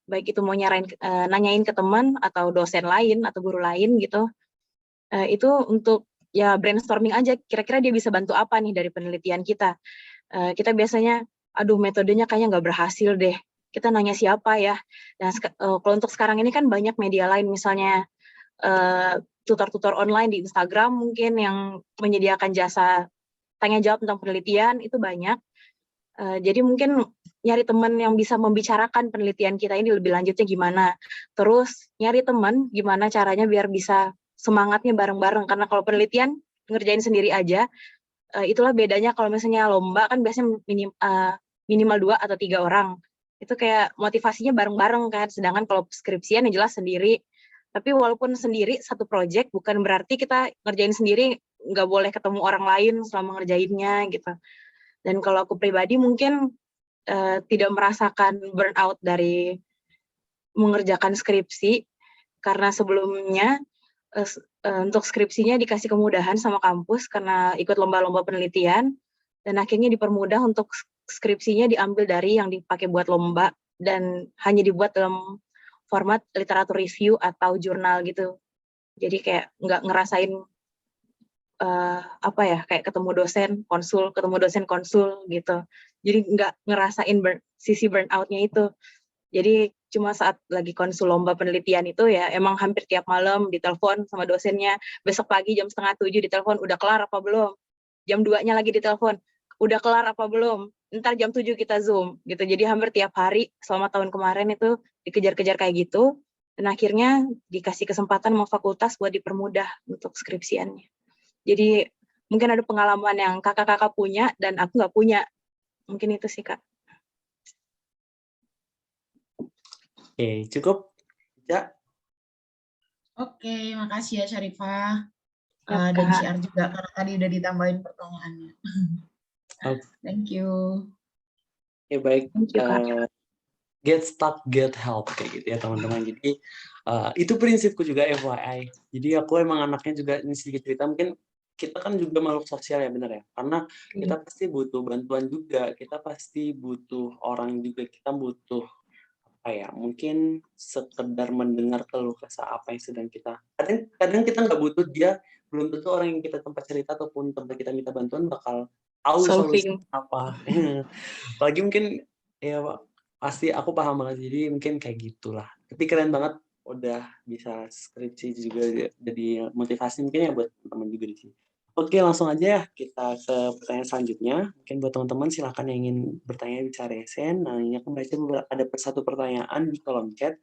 baik itu mau nanyain ke teman atau dosen lain atau guru lain gitu. Itu untuk ya brainstorming aja, kira-kira dia bisa bantu apa nih dari penelitian kita. Kita biasanya, aduh metodenya kayaknya nggak berhasil deh, kita nanya siapa ya. Nah, kalau untuk sekarang ini kan banyak media lain, misalnya tutor-tutor online di Instagram mungkin yang menyediakan jasa tanya jawab tentang penelitian, itu banyak. Jadi mungkin nyari teman yang bisa membicarakan penelitian kita ini lebih lanjutnya gimana. Terus nyari teman gimana caranya biar bisa semangatnya bareng-bareng. Karena kalau penelitian ngerjain sendiri aja, itulah bedanya kalau misalnya lomba kan biasanya minimal 2 atau 3 orang. Itu kayak motivasinya bareng-bareng kan, sedangkan kalau skripsian yang jelas sendiri. Tapi walaupun sendiri satu project, bukan berarti kita ngerjain sendiri, nggak boleh ketemu orang lain selama ngerjainnya gitu. Dan kalau aku pribadi mungkin tidak merasakan burnout dari mengerjakan skripsi, karena sebelumnya untuk skripsinya dikasih kemudahan sama kampus karena ikut lomba-lomba penelitian, dan akhirnya dipermudah untuk skripsinya diambil dari yang dipakai buat lomba dan hanya dibuat dalam format literatur review atau jurnal gitu. Jadi kayak nggak ngerasain kayak ketemu dosen konsul gitu. Jadi nggak ngerasain sisi burnout-nya itu. Jadi cuma saat lagi konsul lomba penelitian itu ya emang hampir tiap malam ditelepon sama dosennya, besok pagi jam 6:30 ditelepon, udah kelar apa belum? Jam 2-nya lagi ditelepon, udah kelar apa belum? Ntar jam 7 kita Zoom gitu. Jadi hampir tiap hari selama tahun kemarin itu dikejar-kejar kayak gitu, dan akhirnya dikasih kesempatan sama fakultas buat dipermudah untuk skripsiannya. Jadi mungkin ada pengalaman yang kakak-kakak punya dan aku nggak punya. Mungkin itu sih, Kak. Oke, cukup? Ya. Oke, makasih ya Syarifah. Ya, Dan Kak. Syiar juga, karena tadi udah ditambahin pertanyaannya. Oke, Thank you. baik. Thank you, Kak. Get stuck, get help, kayak gitu ya teman-teman. Jadi itu prinsipku juga FYI. Jadi aku emang anaknya juga, ini sedikit cerita, mungkin kita kan juga makhluk sosial ya, benar ya? Karena kita pasti butuh bantuan juga, kita pasti butuh orang juga, kita butuh mungkin sekedar mendengar keluh kesah apa yang sedang kita. Kadang kita nggak butuh dia, belum tentu orang yang kita tempat cerita ataupun tempat kita minta bantuan bakal tahu solusi apa. Apalagi mungkin ya pasti aku paham banget, jadi mungkin kayak gitulah. Tapi keren banget udah bisa skripsi juga jadi motivasi mungkin ya buat teman-teman juga di sini. Oke, langsung aja ya kita ke pertanyaan selanjutnya. Mungkin buat teman-teman silahkan yang ingin bertanya bisa resen. Nah, ini aku baca ada satu pertanyaan di kolom chat.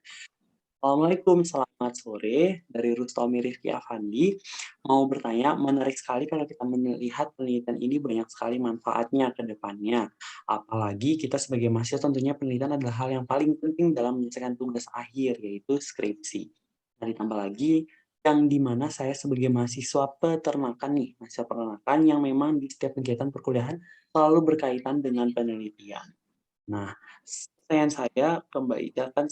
Assalamualaikum, selamat sore. Dari Rustomi Rifki Afandi. Mau bertanya, menarik sekali kalau kita melihat penelitian ini banyak sekali manfaatnya ke depannya. Apalagi kita sebagai mahasiswa tentunya penelitian adalah hal yang paling penting dalam menyelesaikan tugas akhir, yaitu skripsi. Dan ditambah lagi, yang dimana saya sebagai mahasiswa peternakan yang memang di setiap kegiatan perkuliahan selalu berkaitan dengan penelitian. Nah, pertanyaan saya ke Mbak Ica kan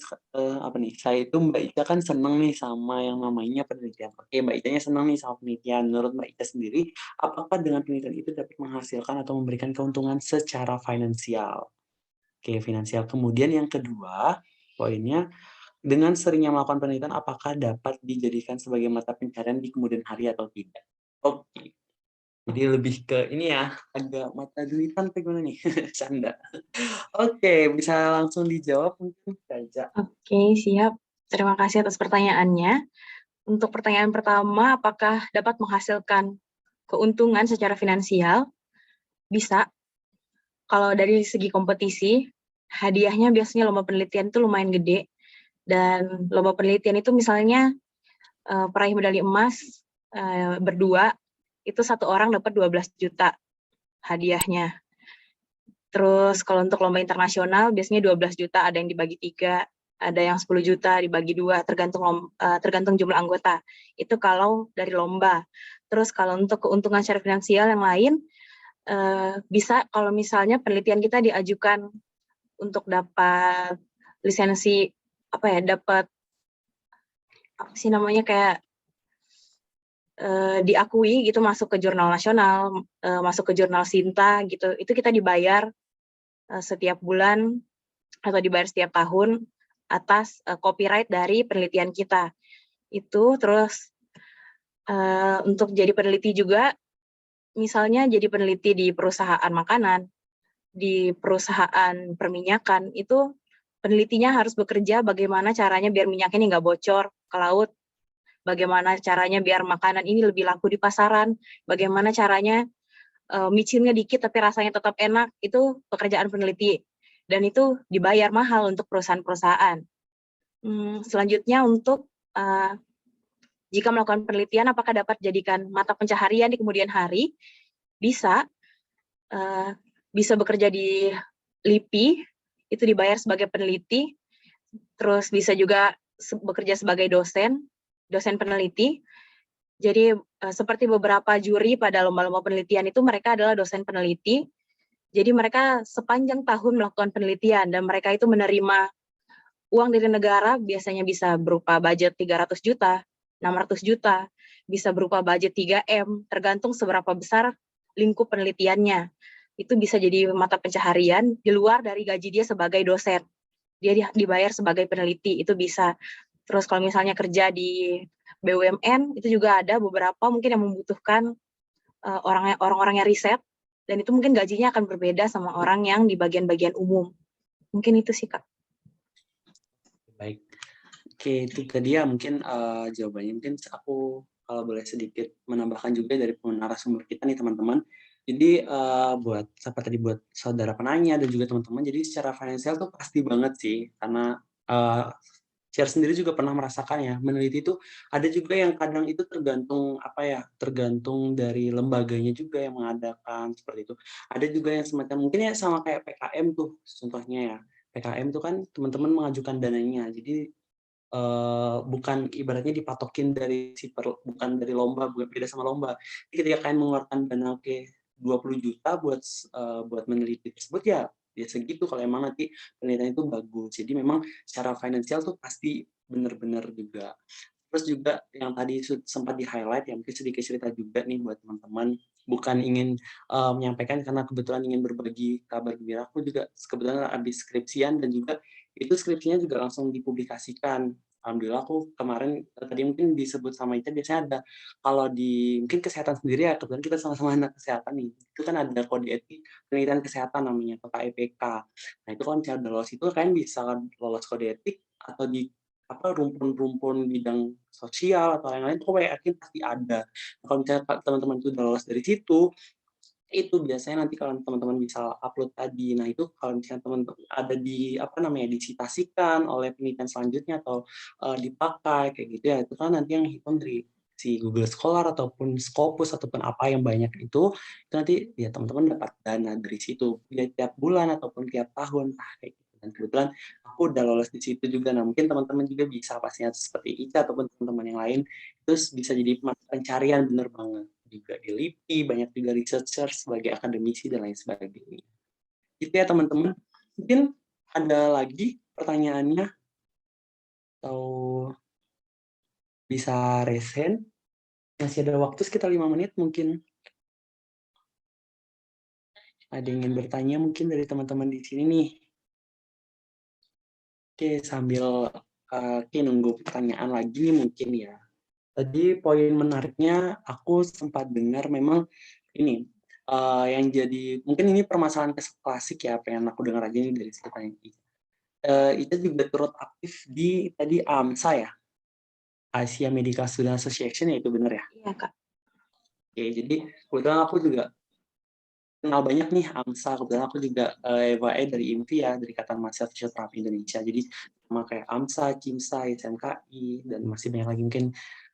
Mbak Ica kan seneng nih sama yang namanya penelitian. Oke, Mbak Icanya seneng nih sama penelitian. Menurut Mbak Ica sendiri, apakah dengan penelitian itu dapat menghasilkan atau memberikan keuntungan secara finansial? Oke, finansial. Kemudian yang kedua, poinnya, dengan seringnya melakukan penelitian, apakah dapat dijadikan sebagai mata pencarian di kemudian hari atau tidak? Oke. Jadi lebih ke ini ya, agak mata duitan apa gimana nih? Canda. Oke, bisa langsung dijawab mungkin saja. Oke, siap. Terima kasih atas pertanyaannya. Untuk pertanyaan pertama, apakah dapat menghasilkan keuntungan secara finansial? Bisa. Kalau dari segi kompetisi, hadiahnya biasanya lomba penelitian itu lumayan gede. Dan lomba penelitian itu misalnya peraih medali emas berdua, itu satu orang dapat 12 juta hadiahnya. Terus kalau untuk lomba internasional biasanya 12 juta, ada yang dibagi 3, ada yang 10 juta dibagi 2, tergantung jumlah anggota. Itu kalau dari lomba. Terus kalau untuk keuntungan secara finansial yang lain, bisa kalau misalnya penelitian kita diajukan untuk dapat lisensi, dapat diakui gitu, masuk ke jurnal nasional, masuk ke jurnal Sinta gitu, itu kita dibayar setiap bulan atau dibayar setiap tahun atas copyright dari penelitian kita. Itu terus untuk jadi peneliti juga, misalnya jadi peneliti di perusahaan makanan, di perusahaan perminyakan, itu penelitinya harus bekerja bagaimana caranya biar minyaknya nggak bocor ke laut, bagaimana caranya biar makanan ini lebih laku di pasaran, bagaimana caranya micinnya dikit tapi rasanya tetap enak, itu pekerjaan peneliti. Dan itu dibayar mahal untuk perusahaan-perusahaan. Selanjutnya untuk jika melakukan penelitian, apakah dapat jadikan mata pencaharian di kemudian hari? Bisa. Bisa bekerja di LIPI, itu dibayar sebagai peneliti, terus bisa juga bekerja sebagai dosen peneliti. Jadi seperti beberapa juri pada lomba-lomba penelitian itu mereka adalah dosen peneliti. Jadi mereka sepanjang tahun melakukan penelitian dan mereka itu menerima uang dari negara, biasanya bisa berupa budget 300 juta, 600 juta, bisa berupa budget 3M, tergantung seberapa besar lingkup penelitiannya. Itu bisa jadi mata pencaharian di luar dari gaji dia sebagai dosen. Dia dibayar sebagai peneliti, itu bisa. Terus kalau misalnya kerja di BUMN, itu juga ada beberapa mungkin yang membutuhkan orang-orang yang riset, dan itu mungkin gajinya akan berbeda sama orang yang di bagian-bagian umum. Mungkin itu sih, Kak. Baik. Oke, itu tadi ya mungkin jawabannya. Mungkin aku kalau boleh sedikit menambahkan juga dari narasumber kita nih teman-teman. Jadi buat saudara penanya dan juga teman-teman, jadi secara finansial tuh pasti banget sih, karena share sendiri juga pernah merasakan ya, meneliti itu ada juga yang kadang itu tergantung dari lembaganya juga yang mengadakan seperti itu. Ada juga yang semacam mungkin ya sama kayak PKM tuh contohnya ya. PKM tuh kan teman-teman mengajukan dananya, jadi bukan ibaratnya dipatokin bukan dari lomba, beda sama lomba. Jadi ketika kalian mengeluarkan dana 20 juta buat meneliti tersebut ya segitu kalau emang nanti penelitian itu bagus. Jadi memang secara finansial tuh pasti benar-benar juga. Terus juga yang tadi sempat di-highlight ya, mungkin sedikit cerita juga nih buat teman-teman. Bukan ingin menyampaikan karena kebetulan ingin berbagi kabar gembira. Aku juga kebetulan habis skripsian dan juga itu skripsinya juga langsung dipublikasikan. Alhamdulillah aku kemarin tadi mungkin disebut sama Ica, biasanya ada kalau di mungkin kesehatan sendiri ya, kebetulan kita sama-sama anak kesehatan nih, itu kan ada kode etik penelitian kesehatan namanya atau KEPK. Nah itu kalau misalnya udah lolos itu kalian bisa lolos kode etik atau di rumpun-rumpun bidang sosial atau yang lain, kok yakin pasti ada. Nah, kalau misalnya teman-teman itu udah lolos dari situ, itu biasanya nanti kalau teman-teman bisa upload tadi, nah itu kalau misalnya teman-teman ada disitasikan oleh penelitian selanjutnya atau dipakai kayak gitu ya, itu kan nanti yang hitung dari si Google Scholar ataupun Scopus ataupun apa yang banyak itu nanti ya teman-teman dapat dana dari situ ya tiap bulan ataupun tiap tahun, kayak gitu. Dan kebetulan aku udah lolos di situ juga. Nah mungkin teman-teman juga bisa pastinya seperti Ica ataupun teman-teman yang lain, terus bisa jadi pencarian bener banget. Juga di LIPI, banyak juga researcher sebagai akademisi dan lain sebagainya. Itu ya teman-teman. Mungkin ada lagi pertanyaannya atau bisa resen. Masih ada waktu sekitar 5 menit mungkin. Ada yang ingin bertanya mungkin dari teman-teman di sini nih. Oke, sambil nunggu pertanyaan lagi mungkin ya. Tadi poin menariknya aku sempat dengar memang ini yang jadi mungkin ini permasalahan klasik ya, pengen aku dengar aja nih dari ceritanya Ita juga turut aktif di tadi AMSA ya, Asia Medical Student Association ya, itu benar ya? Iya, Kak. Oke, jadi kebetulan aku juga kenal banyak nih AMSA, kebetulan aku juga EVA dari IMFI ya, dari Ikatan Mahasiswa Fisioterapi Indonesia. Jadi sama kayak AMSA, CIMSA, SMKI, dan masih banyak lagi mungkin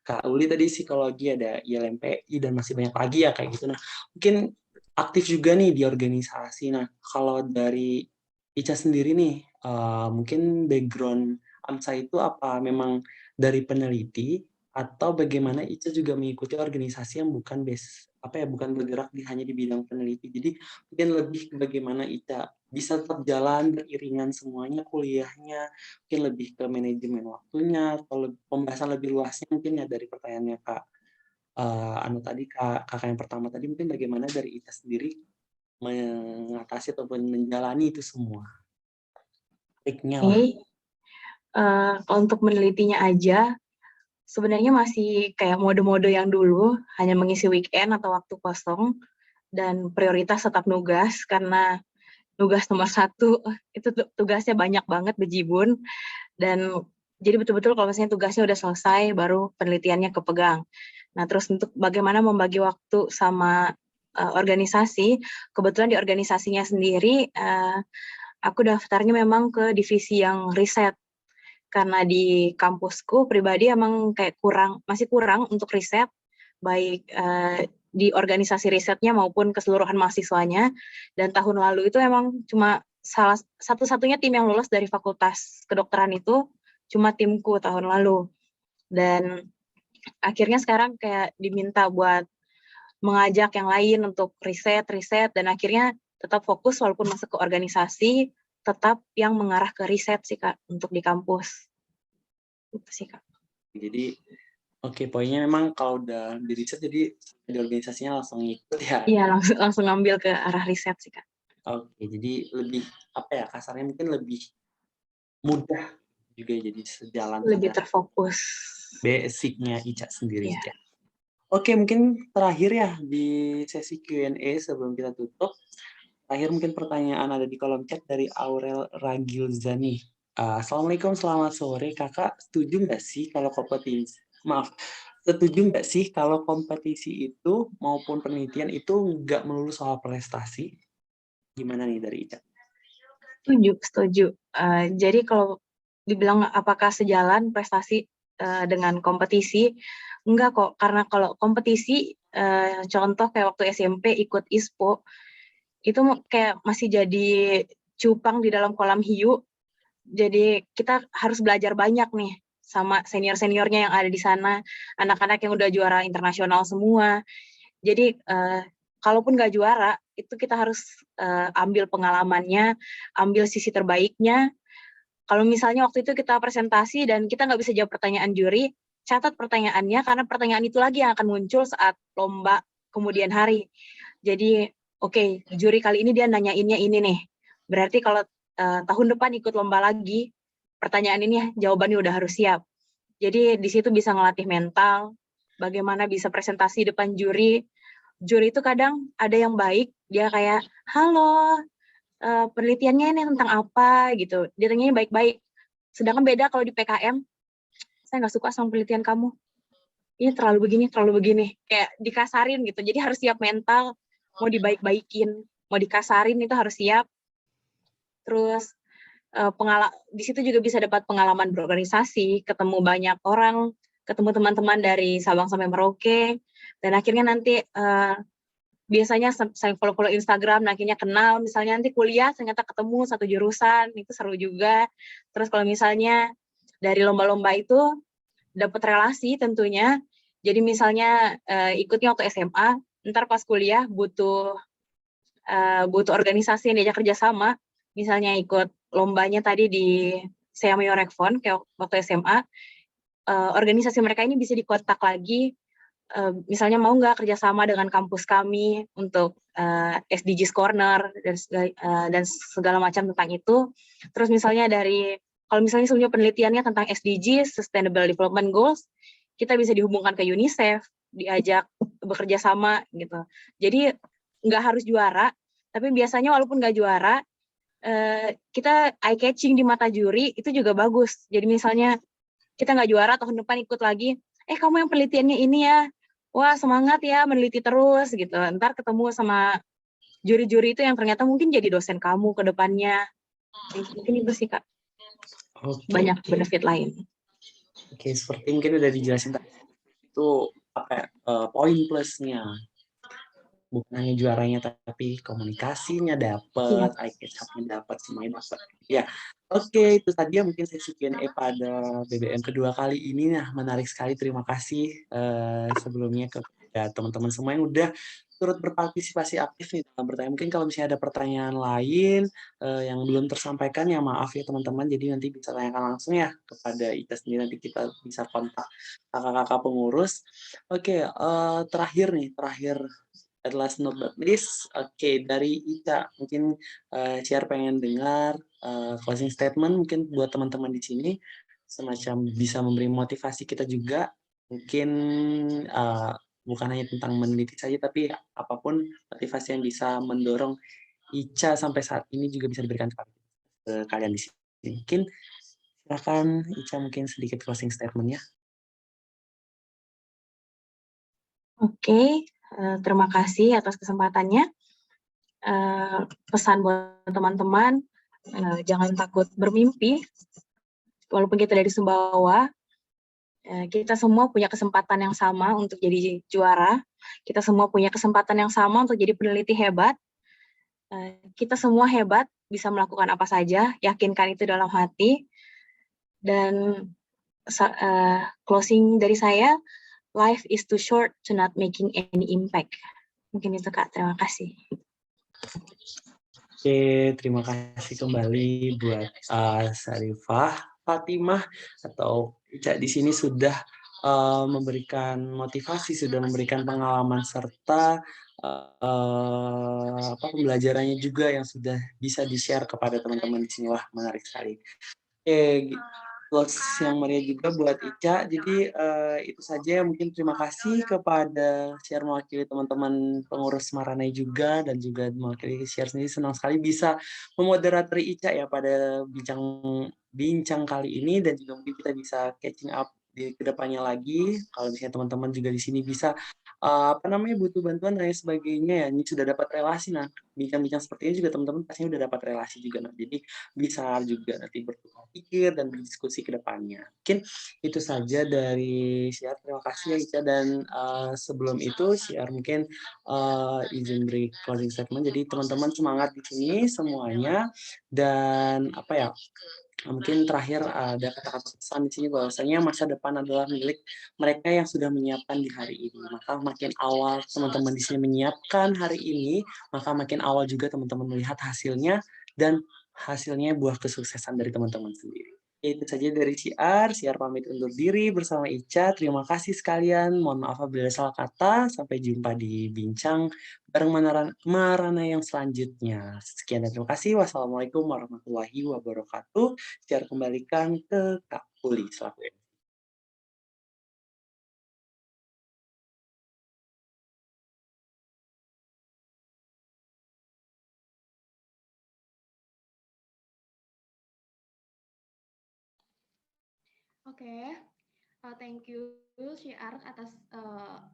Kak Uli tadi psikologi, ada ILMPI, dan masih banyak lagi ya kayak gitu. Nah, mungkin aktif juga nih di organisasi. Nah, kalau dari Ica sendiri nih, mungkin background AMSA itu apa memang dari peneliti, atau bagaimana Ica juga mengikuti organisasi yang bukan bukan bergerak hanya di bidang peneliti. Jadi mungkin lebih ke bagaimana Ica bisa tetap jalan beriringan semuanya kuliahnya, mungkin lebih ke manajemen waktunya atau pembahasan lebih luasnya mungkin ya dari pertanyaannya kakak yang pertama tadi, mungkin bagaimana dari Ica sendiri mengatasi ataupun menjalani itu semua. Triknya lah. Untuk menelitinya aja sebenarnya masih kayak mode-mode yang dulu, hanya mengisi weekend atau waktu kosong, dan prioritas tetap nugas, karena nugas nomor 1 itu tugasnya banyak banget, bejibun, dan jadi betul-betul kalau misalnya tugasnya udah selesai, baru penelitiannya kepegang. Nah, terus untuk bagaimana membagi waktu sama organisasi, kebetulan di organisasinya sendiri, aku daftarnya memang ke divisi yang riset, karena di kampusku pribadi emang kayak masih kurang untuk riset, baik di organisasi risetnya maupun keseluruhan mahasiswanya. Dan tahun lalu itu emang cuma satu-satunya tim yang lulus dari Fakultas Kedokteran itu cuma timku tahun lalu. Dan akhirnya sekarang kayak diminta buat mengajak yang lain untuk riset, dan akhirnya tetap fokus walaupun masuk ke organisasi, tetap yang mengarah ke riset sih Kak, untuk di kampus. Itu sih Kak. Jadi, oke, poinnya memang kalau udah di riset, jadi di organisasinya langsung ngikut ya. Iya, langsung ngambil ke arah riset sih Kak. Oke, jadi lebih, apa ya, kasarnya mungkin lebih mudah juga jadi sejalan. Lebih terfokus. Basicnya Ica sendiri. Iya. Ya. Oke, mungkin terakhir ya di sesi Q&A sebelum kita tutup. Terakhir mungkin pertanyaan ada di kolom chat dari Aurel Ragilzani. Assalamualaikum, selamat sore. Kakak setuju nggak sih kalau setuju nggak sih kalau kompetisi itu maupun penelitian itu nggak melulu soal prestasi? Gimana nih dari Ica? Setuju. Jadi kalau dibilang apakah sejalan prestasi dengan kompetisi, enggak kok. Karena kalau kompetisi, contoh kayak waktu SMP ikut ISPO, itu kayak masih jadi cupang di dalam kolam hiu. Jadi kita harus belajar banyak nih sama senior-seniornya yang ada di sana, anak-anak yang udah juara internasional semua. Jadi kalaupun nggak juara, itu kita harus ambil pengalamannya, ambil sisi terbaiknya. Kalau misalnya waktu itu kita presentasi dan kita nggak bisa jawab pertanyaan juri, catat pertanyaannya, karena pertanyaan itu lagi yang akan muncul saat lomba kemudian hari. Jadi, oke, juri kali ini dia nanyainnya ini nih. Berarti kalau tahun depan ikut lomba lagi, pertanyaan ini jawabannya udah harus siap. Jadi di situ bisa ngelatih mental, bagaimana bisa presentasi depan juri. Juri itu kadang ada yang baik, dia kayak, halo, penelitiannya ini tentang apa gitu. Dia tanyanya baik-baik. Sedangkan beda kalau di PKM, saya nggak suka sama penelitian kamu. Ini terlalu begini. Kayak dikasarin gitu. Jadi harus siap mental, mau dibaik-baikin, mau dikasarin itu harus siap. Terus di situ juga bisa dapat pengalaman berorganisasi, ketemu banyak orang, ketemu teman-teman dari Sabang sampai Merauke, dan akhirnya nanti biasanya saya follow Instagram, akhirnya kenal, misalnya nanti kuliah ternyata ketemu satu jurusan, itu seru juga. Terus kalau misalnya dari lomba-lomba itu dapat relasi tentunya, jadi misalnya ikutnya waktu SMA, ntar pas kuliah butuh organisasi yang diajak kerjasama, misalnya ikut lombanya tadi di Seameo Rekfon, kayak waktu SMA, organisasi mereka ini bisa dikontak lagi, misalnya mau nggak kerjasama dengan kampus kami untuk SDGs Corner dan segala macam tentang itu. Terus misalnya kalau misalnya sebenarnya penelitiannya tentang SDGs, Sustainable Development Goals, kita bisa dihubungkan ke UNICEF, diajak bekerja sama gitu. Jadi nggak harus juara, tapi biasanya walaupun nggak juara, kita eye catching di mata juri itu juga bagus. Jadi misalnya kita nggak juara, tahun depan ikut lagi, kamu yang penelitiannya ini ya, wah semangat ya meneliti terus gitu. Ntar ketemu sama juri-juri itu yang ternyata mungkin jadi dosen kamu ke depannya. Mungkin itu sih Kak. Oke. Banyak benefit lain. Oke, seperti mungkin udah dijelasin tadi, itu poin plusnya. Bukan hanya juaranya, tapi komunikasinya dapat, eye catch-up-nya dapat, semuanya dapat. Ya, oke, itu tadi ya mungkin sesi Q&A pada BBM kedua kali ini. Nah, menarik sekali. Terima kasih sebelumnya kepada teman-teman semua yang udah turut berpartisipasi aktif nih dalam bertanya. Mungkin kalau misalnya ada pertanyaan lain yang belum tersampaikan, ya maaf ya teman-teman. Jadi nanti bisa tanyakan langsung ya kepada Ica sendiri. Nanti kita bisa kontak kakak-kakak pengurus. Oke, terakhir last not but least, dari Ica mungkin share pengen dengar closing statement mungkin buat teman-teman di sini, semacam bisa memberi motivasi kita juga, mungkin bukan hanya tentang meneliti saja, tapi apapun motivasi yang bisa mendorong Ica sampai saat ini juga bisa diberikan ke kalian di sini. Mungkin silakan Ica mungkin sedikit closing statement-nya. Oke. Terima kasih atas kesempatannya. Pesan buat teman-teman, jangan takut bermimpi. Walaupun kita dari Sumbawa, kita semua punya kesempatan yang sama untuk jadi juara. Kita semua punya kesempatan yang sama untuk jadi peneliti hebat. Kita semua hebat, bisa melakukan apa saja, yakinkan itu dalam hati. Dan closing dari saya, life is too short to not making any impact. Mungkin itu Kak, terima kasih. Oke, terima kasih kembali buat Syarifah, Fatimah, atau Ica di sini sudah memberikan motivasi, sudah memberikan pengalaman serta pembelajarannya juga yang sudah bisa di-share kepada teman-teman di sini. Wah, menarik sekali. Oke, close yang meriah juga buat Ica. Jadi itu saja. Mungkin terima kasih kepada share mewakili teman-teman pengurus Maranai juga dan juga mewakili share sendiri. Senang sekali bisa memoderatori Ica ya pada bincang kali ini, dan juga mungkin kita bisa catching up di kedepannya lagi. Kalau misalnya teman-teman juga di sini bisa butuh bantuan dan lain sebagainya ya. Ini sudah dapat relasi. Nah, bincang-bincang seperti ini juga teman-teman pastinya udah dapat relasi juga. Nah, jadi bisa juga nanti bertukar pikir dan berdiskusi ke depannya. Mungkin itu saja dari Syiar. Terima kasih ya Ica, dan sebelum itu Syiar mungkin izin beri closing statement. Jadi teman-teman semangat di sini semuanya, dan mungkin terakhir ada kata-kata pesan di sini bahwasanya masa depan adalah milik mereka yang sudah menyiapkan di hari ini. Maka makin awal teman-teman di sini menyiapkan hari ini, maka makin awal juga teman-teman melihat hasilnya, dan hasilnya buah kesuksesan dari teman-teman sendiri. Itu saja dari Syiar pamit undur diri bersama Ica. Terima kasih sekalian. Mohon maaf apabila salah kata. Sampai jumpa di bincang bareng Marana yang selanjutnya. Sekian dan terima kasih. Wassalamualaikum warahmatullahi wabarakatuh. Syiar kembalikan ke Kak Uli selaku MC. Oke, thank you Syiar atas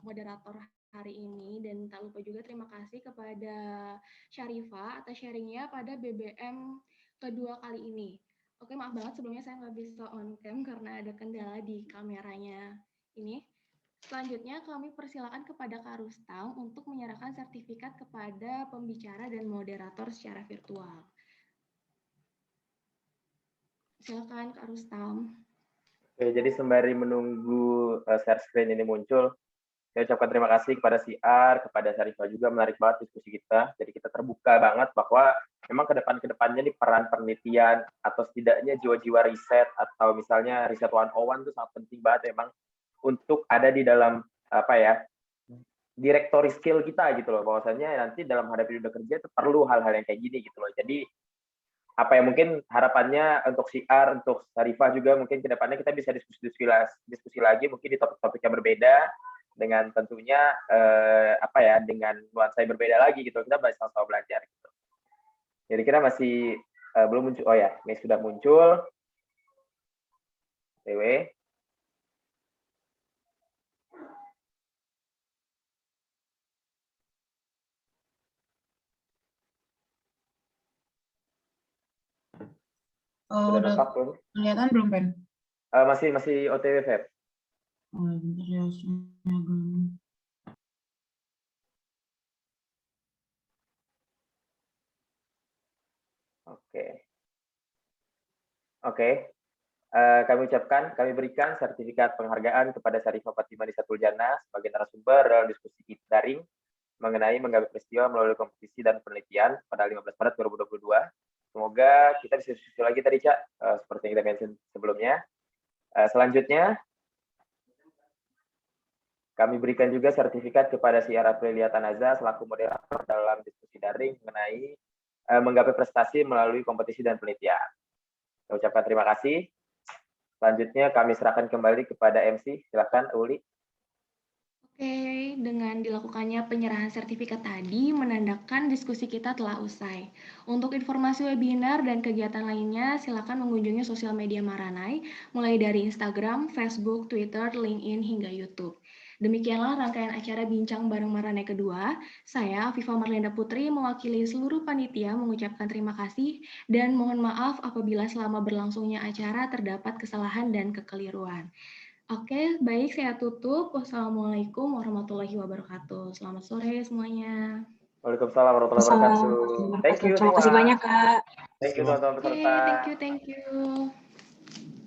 moderator hari ini, dan tak lupa juga terima kasih kepada Syarifah atas sharingnya pada BBM kedua kali ini. Oke, maaf banget sebelumnya saya nggak bisa on cam karena ada kendala di kameranya ini. Selanjutnya kami persilakan kepada Kak Rustam untuk menyerahkan sertifikat kepada pembicara dan moderator secara virtual. Silakan Kak Rustam. Oke, jadi sembari menunggu share screen ini muncul, saya ucapkan terima kasih kepada Syiar, kepada Syarifah juga, menarik banget diskusi kita. Jadi kita terbuka banget bahwa memang kedepannya nih peran penelitian atau setidaknya jiwa-jiwa riset atau misalnya riset 101 itu sangat penting banget memang untuk ada di dalam directory skill kita gitu loh. Bahwasannya nanti dalam menghadapi dunia kerja itu perlu hal-hal yang kayak gini gitu loh. Jadi mungkin harapannya untuk Syiar, untuk Syarifah juga mungkin kedepannya kita bisa diskusi lagi mungkin di topik-topik yang berbeda, dengan tentunya dengan nuansa yang berbeda lagi gitu. Kita bisa sama-sama belajar gitu. Jadi kita masih belum muncul. Oh ya, ini sudah muncul. TW. Oh, udah kelihatan belum, Pen? Masih OTW, Feb. Oh, bentar ya, Oke. Kami berikan sertifikat penghargaan kepada Syarifah Fatimah Nisatul Jannah sebagai narasumber dalam diskusi daring mengenai menggapai peristiwa melalui kompetisi dan penelitian pada 15 Maret 2022. Semoga kita bisa diskusi lagi tadi, Cak, seperti yang kita mention sebelumnya. Selanjutnya, kami berikan juga sertifikat kepada Syiar Aprilia Tanaza selaku moderator dalam diskusi daring mengenai menggapai prestasi melalui kompetisi dan penelitian. Saya ucapkan terima kasih. Selanjutnya kami serahkan kembali kepada MC. Silakan, Uli. Oke, dengan dilakukannya penyerahan sertifikat tadi menandakan diskusi kita telah usai. Untuk informasi webinar dan kegiatan lainnya, silakan mengunjungi sosial media Maranai, mulai dari Instagram, Facebook, Twitter, LinkedIn, hingga YouTube. Demikianlah rangkaian acara Bincang Bareng Maranai kedua. Saya, Viva Marlenda Putri, mewakili seluruh panitia mengucapkan terima kasih dan mohon maaf apabila selama berlangsungnya acara terdapat kesalahan dan kekeliruan. Oke, baik, saya tutup. Wassalamualaikum warahmatullahi wabarakatuh. Selamat sore semuanya. Waalaikumsalam warahmatullahi wabarakatuh. Thank you Terima kasih semua. banyak, Kak. Thank you teman-teman Oke, peserta. thank you.